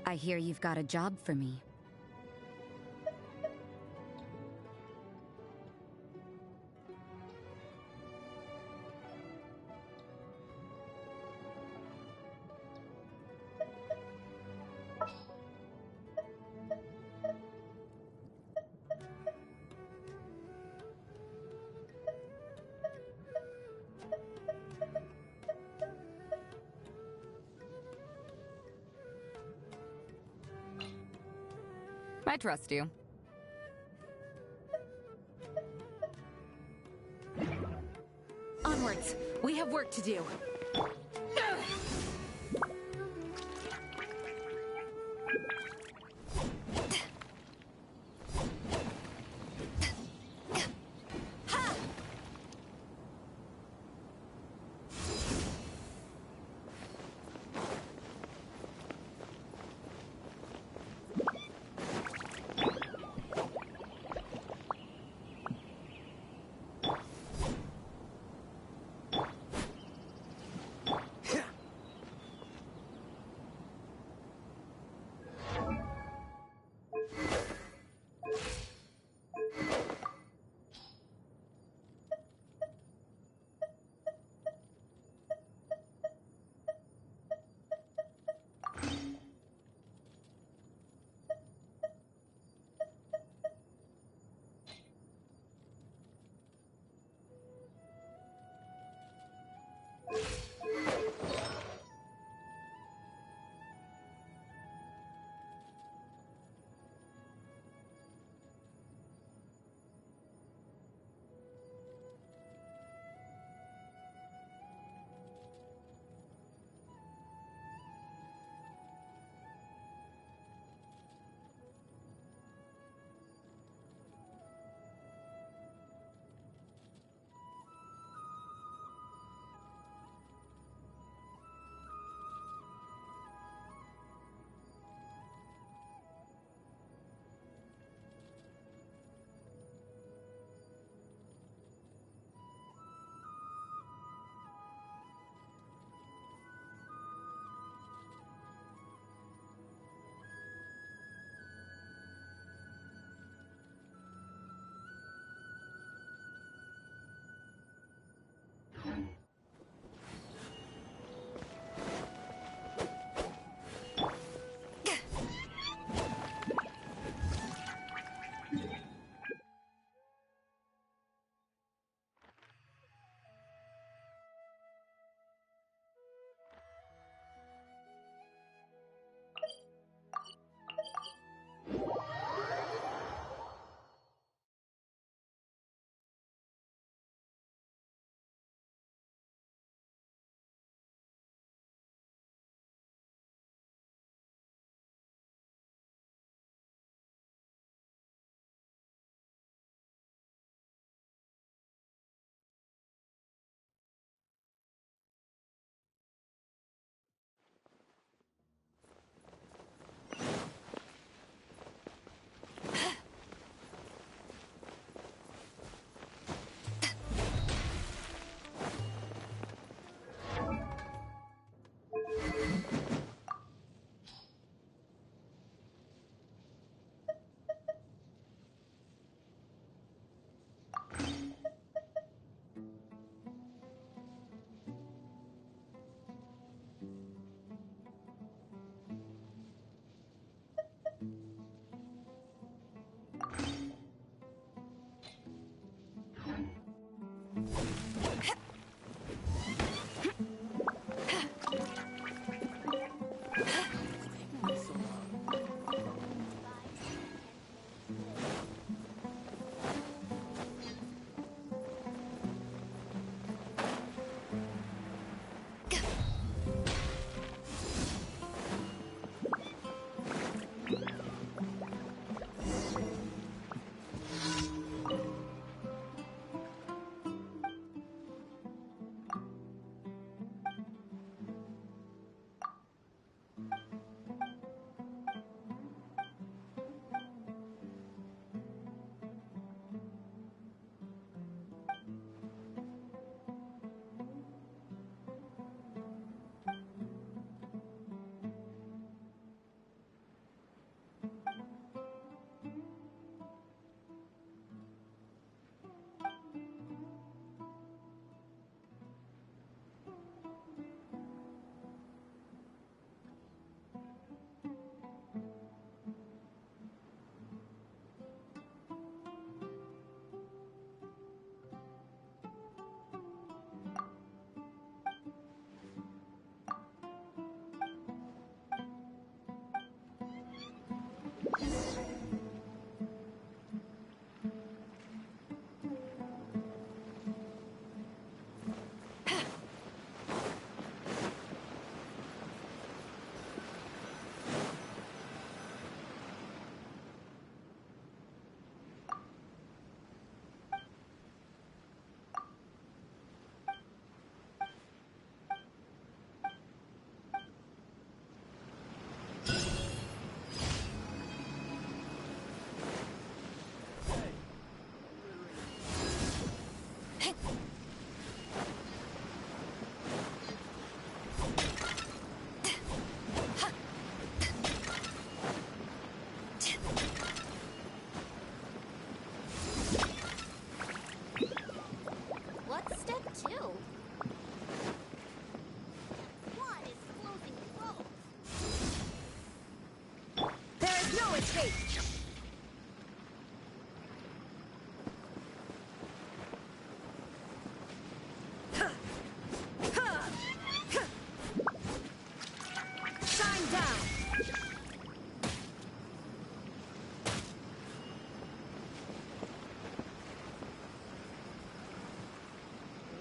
Speaker 7: I hear you've got a job for me. I trust you.
Speaker 22: Onwards. We have work to do.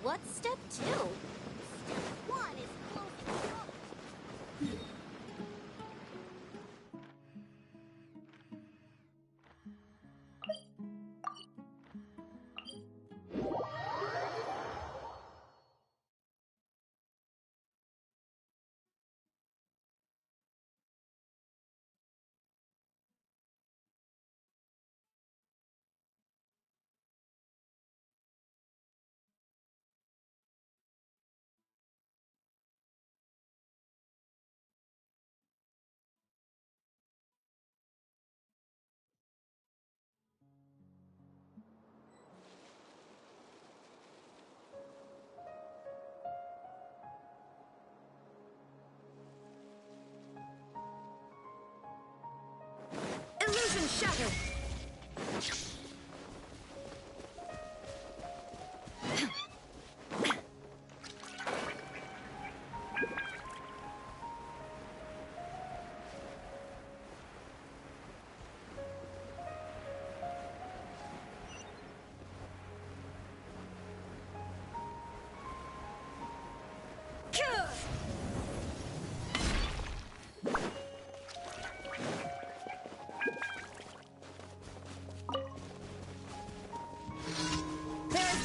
Speaker 4: what's step 2? Step 1 is close.
Speaker 9: Illusion shattered!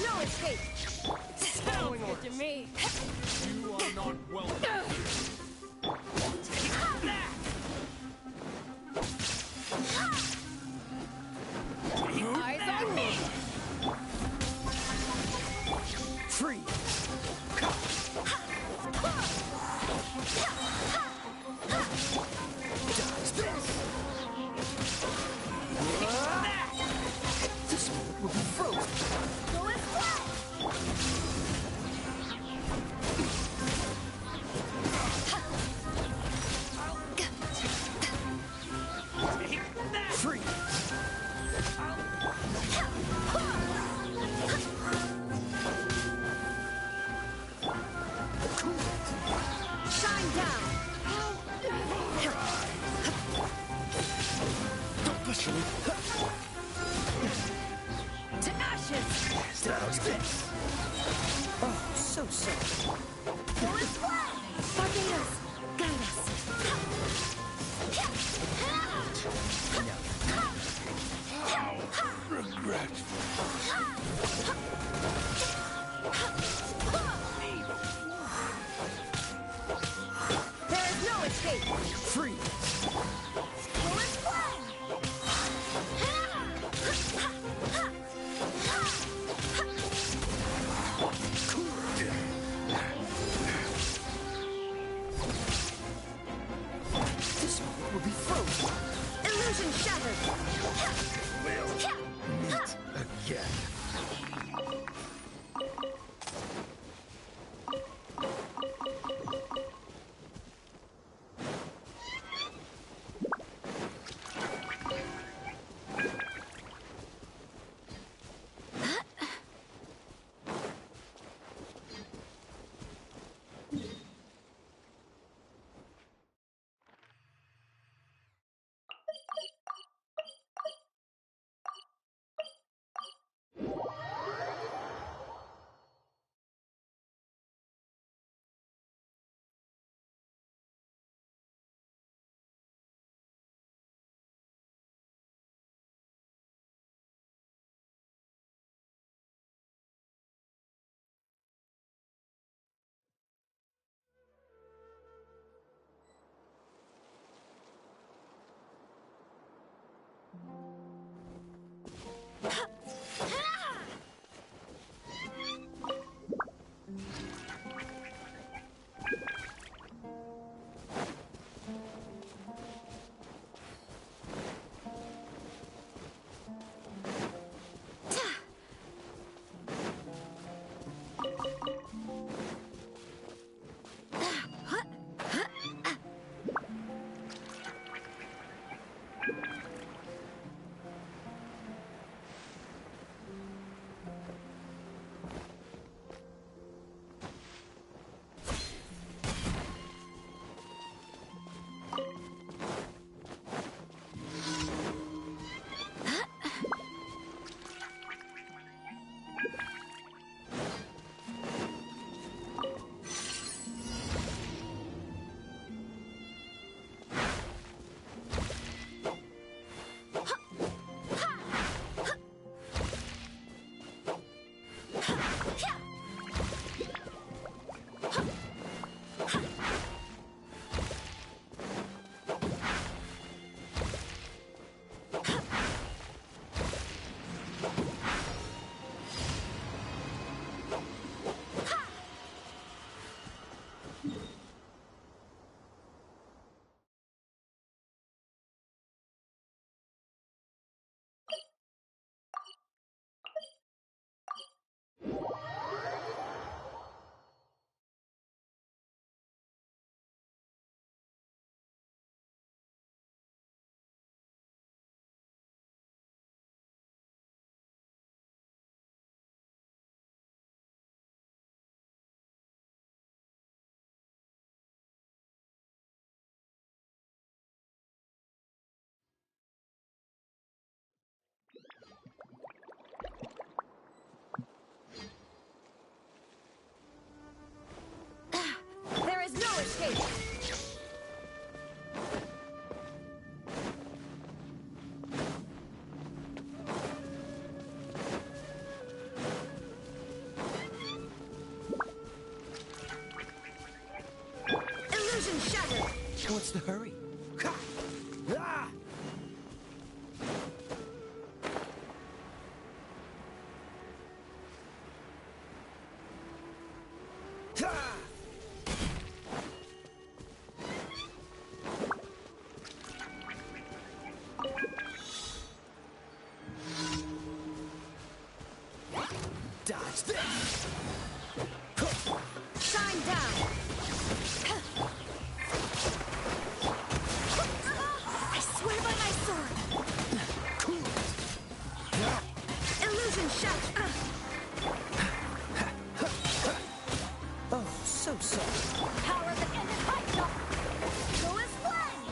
Speaker 9: No escape! Sounds good to me!
Speaker 21: You are not welcome.
Speaker 9: Take that! Eyes on me!
Speaker 12: Free! Dodge this! This bullet will be frozen!
Speaker 4: Go as well!
Speaker 12: Free! what's the hurry? Ah! Dodge this!
Speaker 9: Shine down! I swear by my sword! Illusion shatter!
Speaker 12: Oh, so soft.
Speaker 9: Power of the ended fight! Go as one!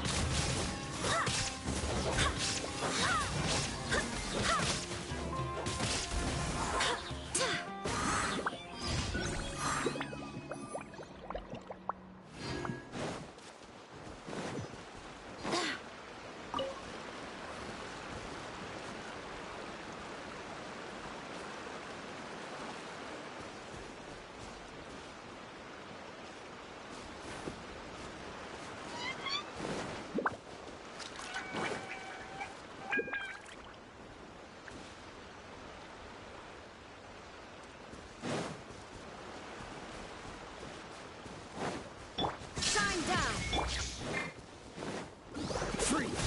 Speaker 9: Shine down!
Speaker 12: Freeze!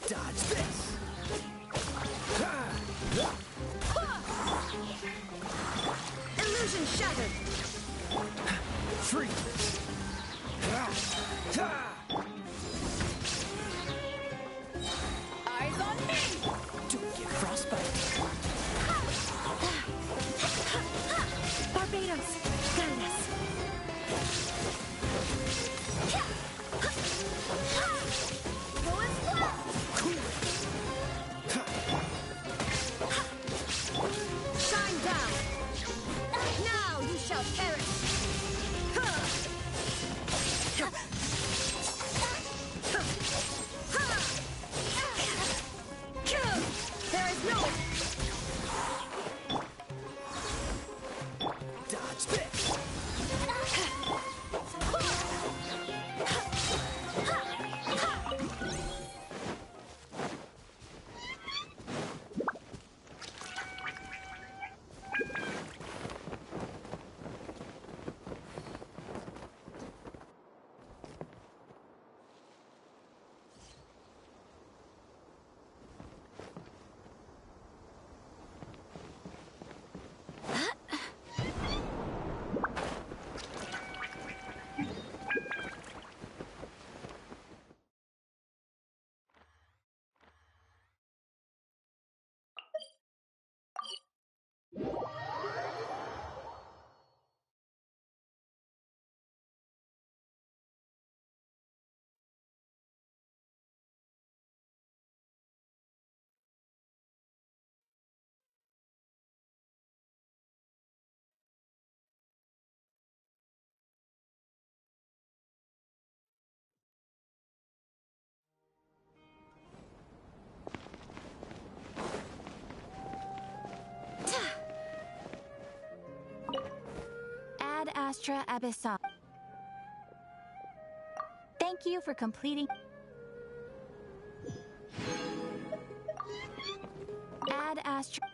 Speaker 12: Dodge this!
Speaker 9: Illusion shattered!
Speaker 12: Freeze!
Speaker 9: Eyes on me!
Speaker 12: Don't get frostbite.
Speaker 9: Barbados! Ganas! Go as one! Shine down! Now you shall perish! There is no...
Speaker 12: Dodge this!
Speaker 8: Ad Astra Abyssal. Thank you for completing. Ad Astra.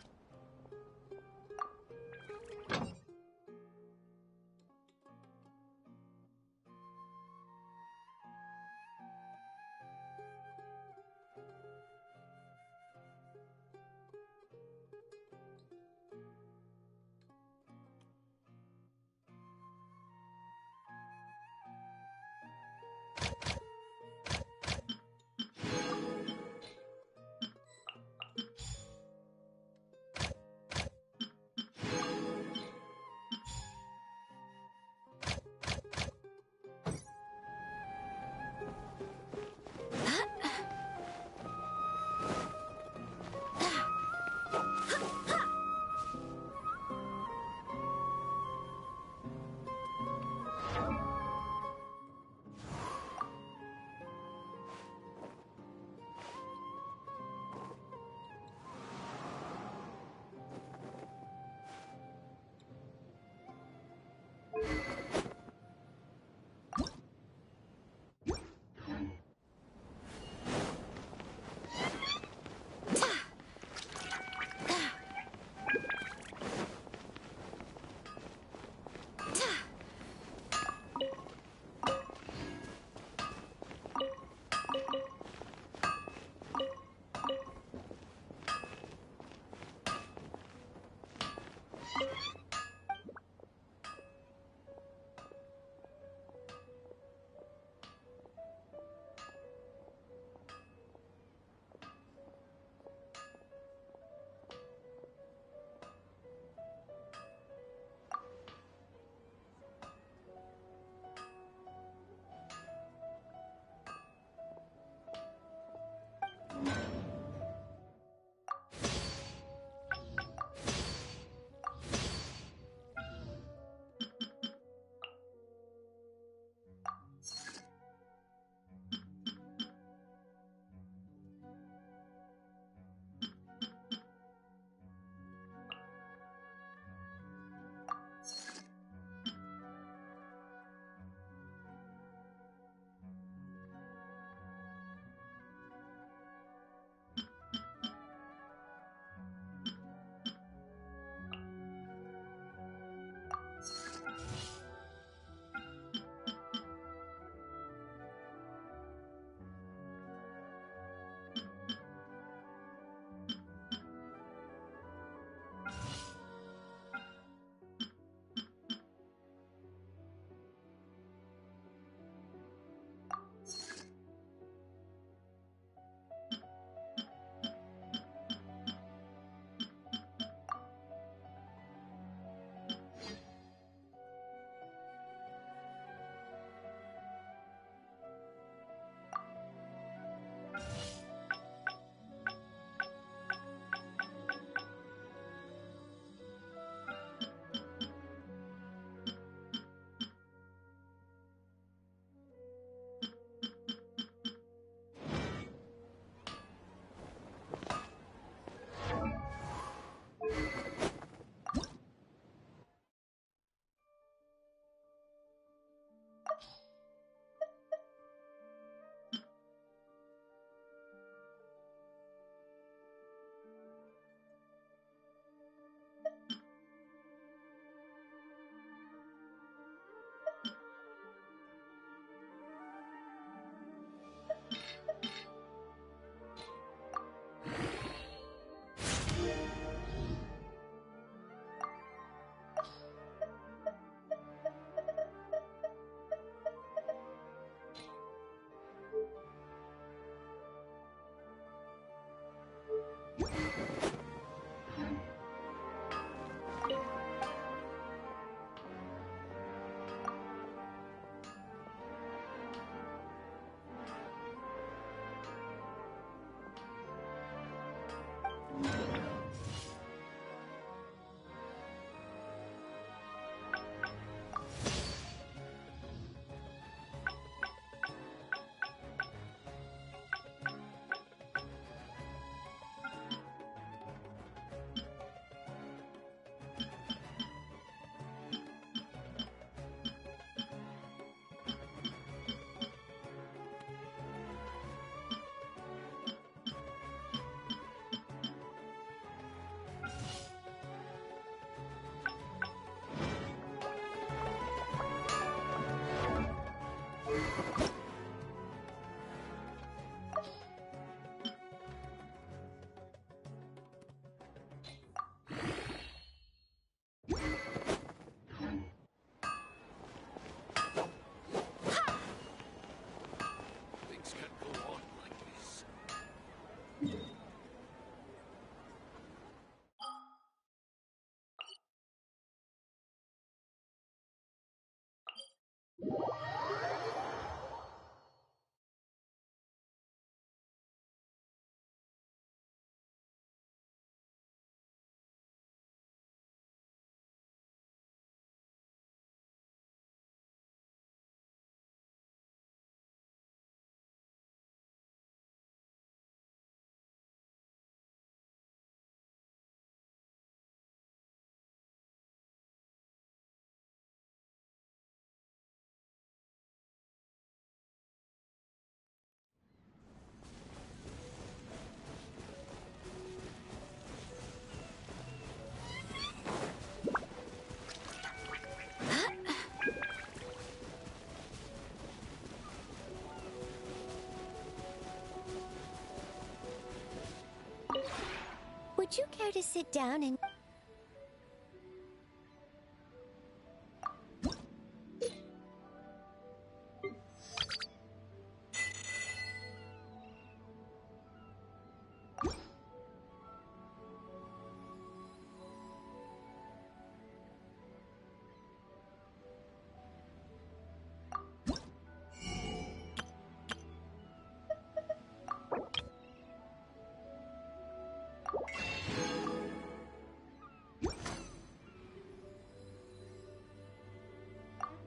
Speaker 3: Would you care to sit down and...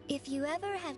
Speaker 3: If you ever have...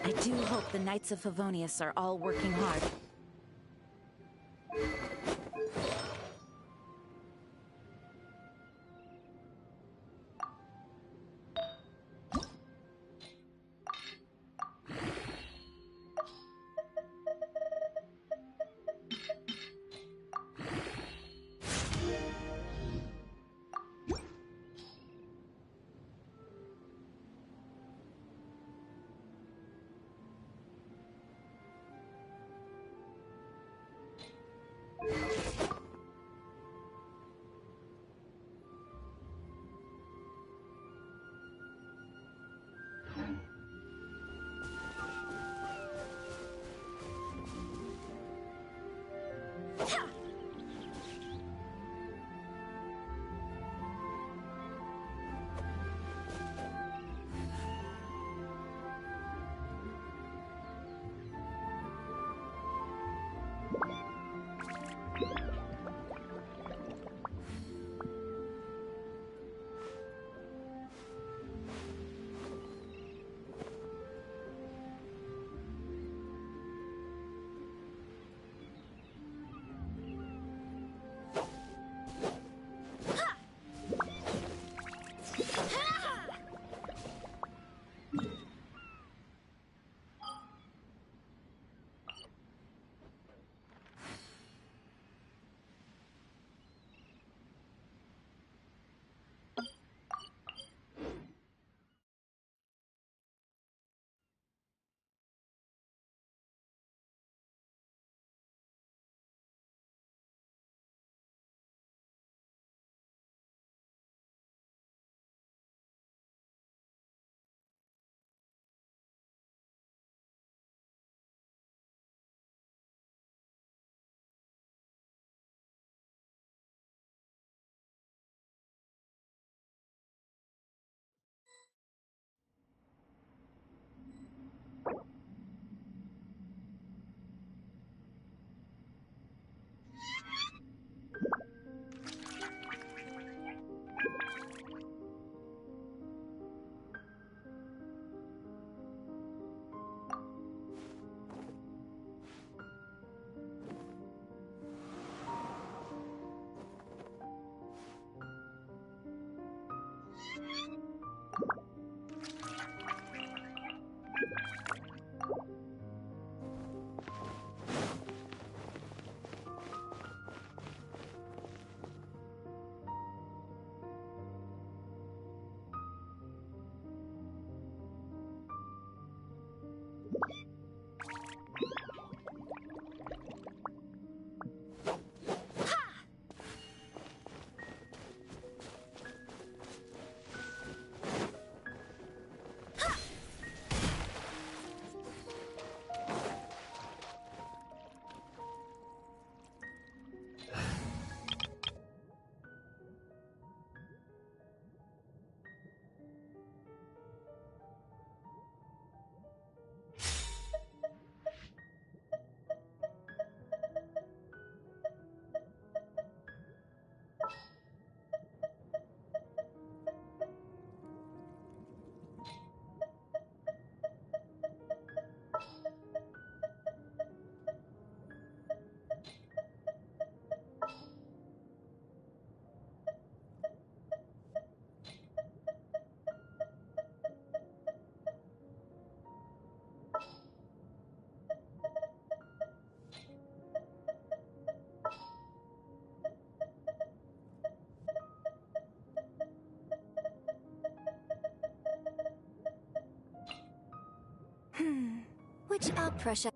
Speaker 11: I do hope the Knights of Favonius are all working hard.
Speaker 8: which pressure.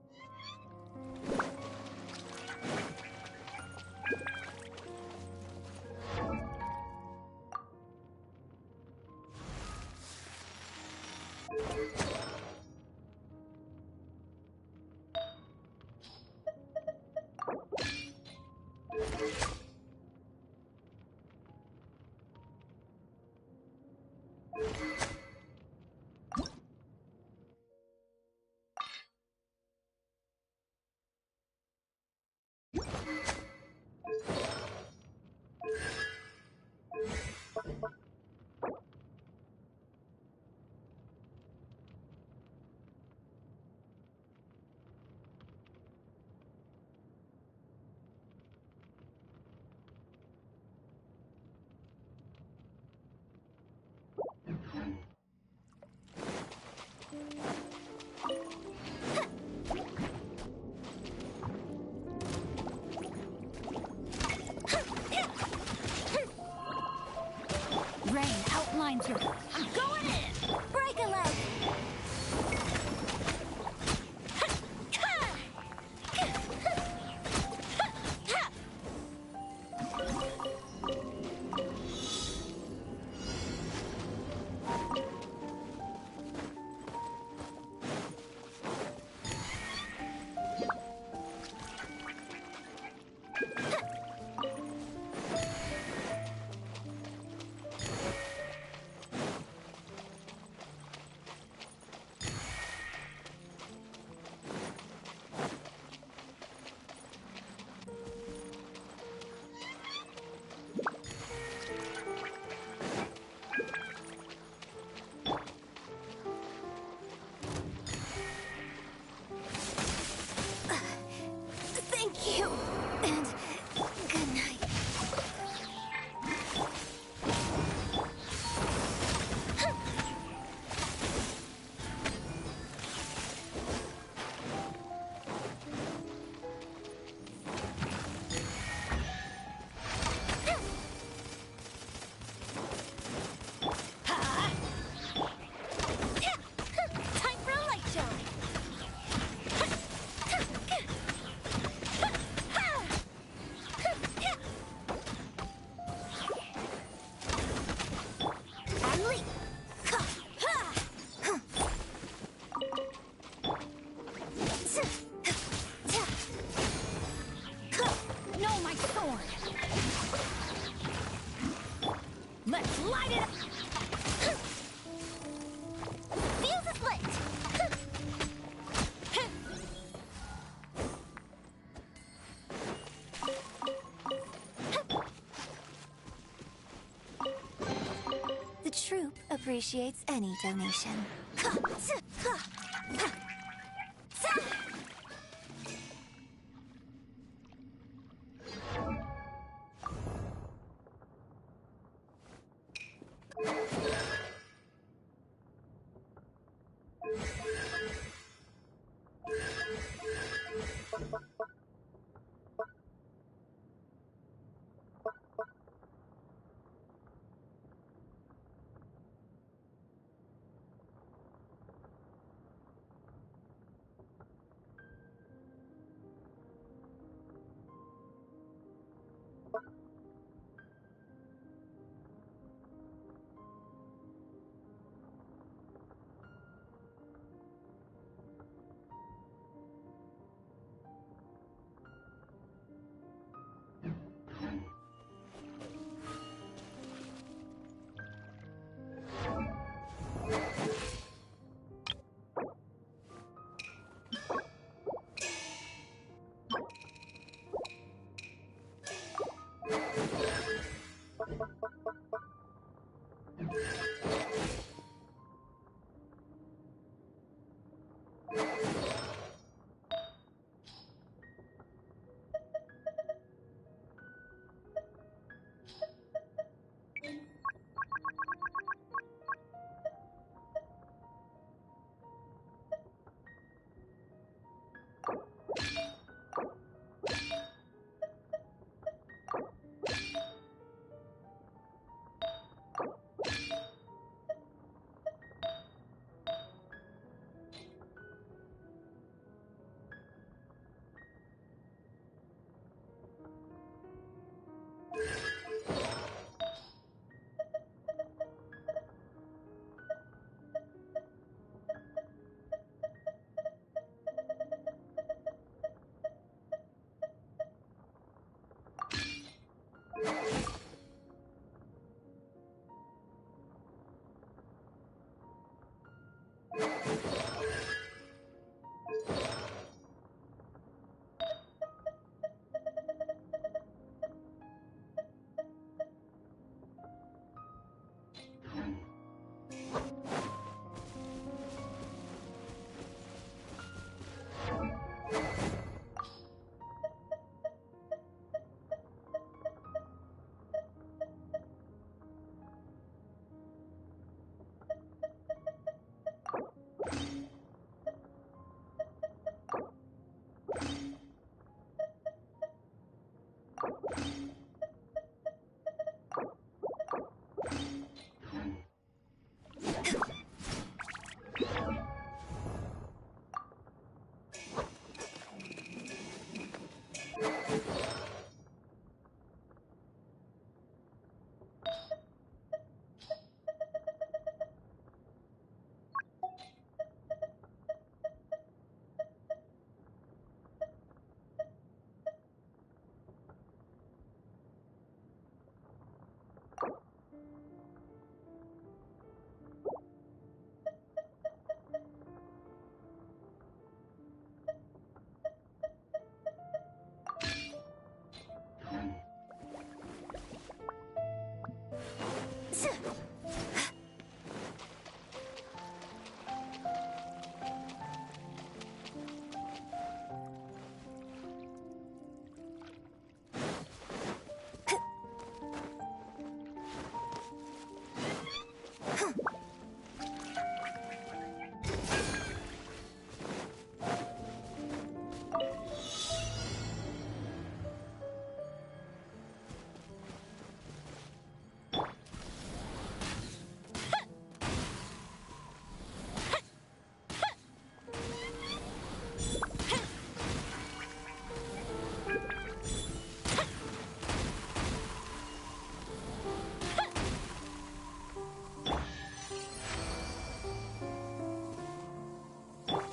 Speaker 9: Rain outlines your... I'm going in!
Speaker 8: Break a leg! Thank you, and good night. Time for a light show.
Speaker 9: No, my sword! Let's light it up!
Speaker 3: Fuse is lit!
Speaker 8: The troop appreciates any donation.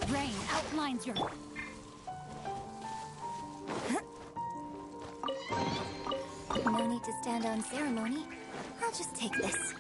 Speaker 9: Rain outlines your...
Speaker 8: No need to stand on ceremony. I'll just take this.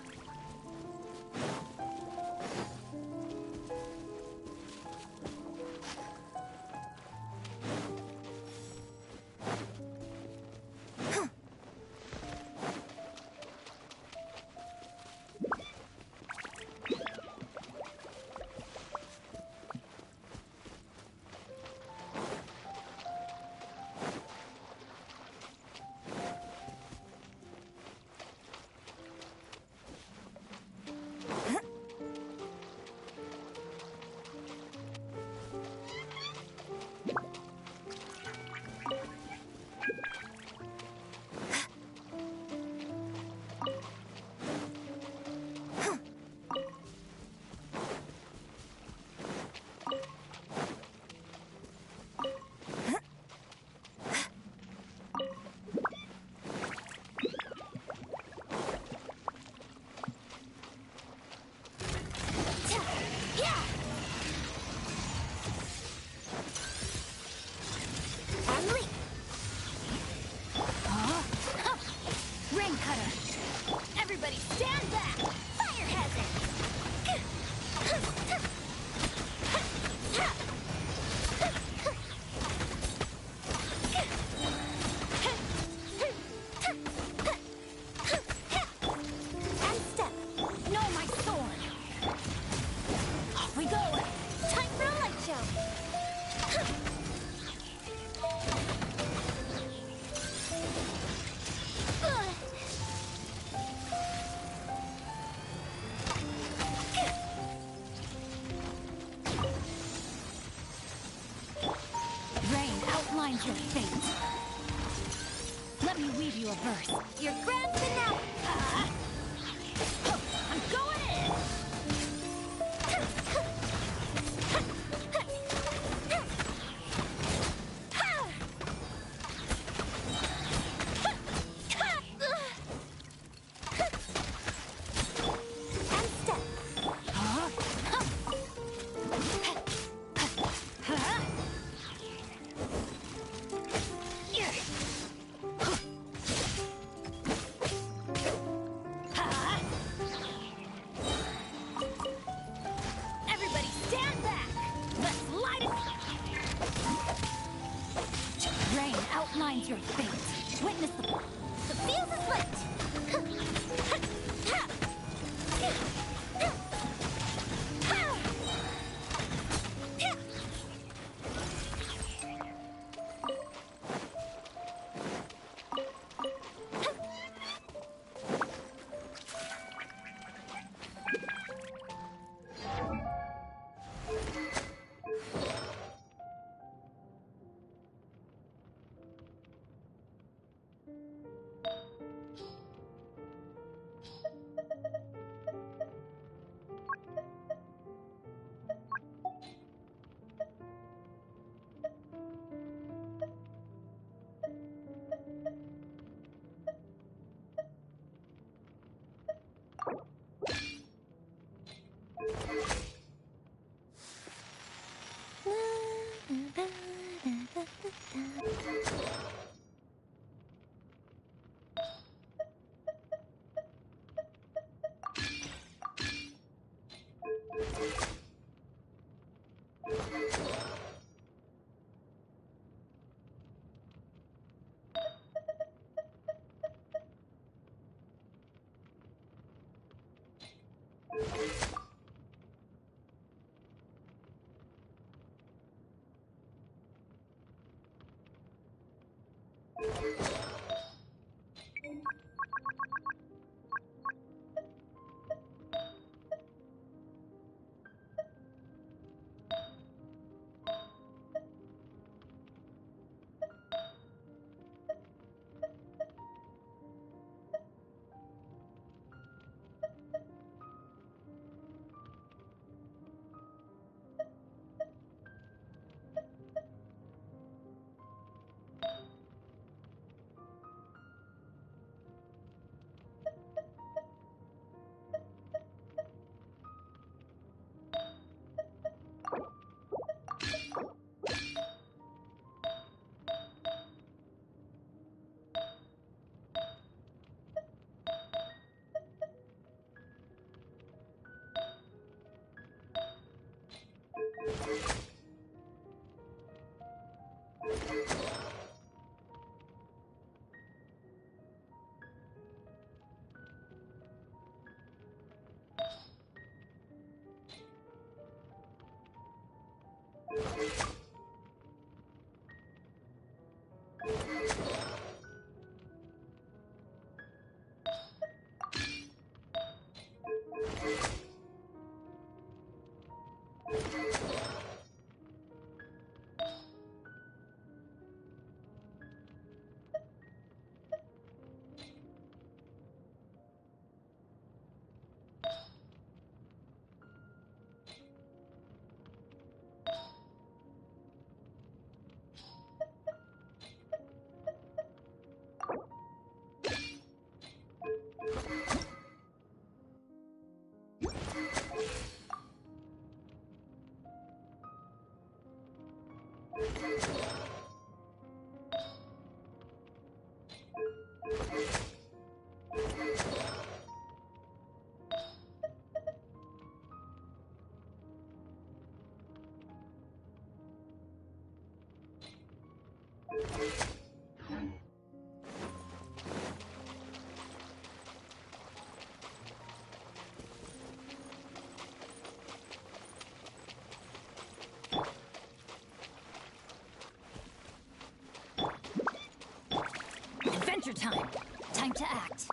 Speaker 9: Adventure time. Time to act.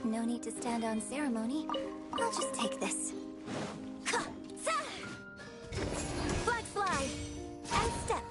Speaker 9: No need to stand on ceremony. I'll just take this. Flag fly! And step!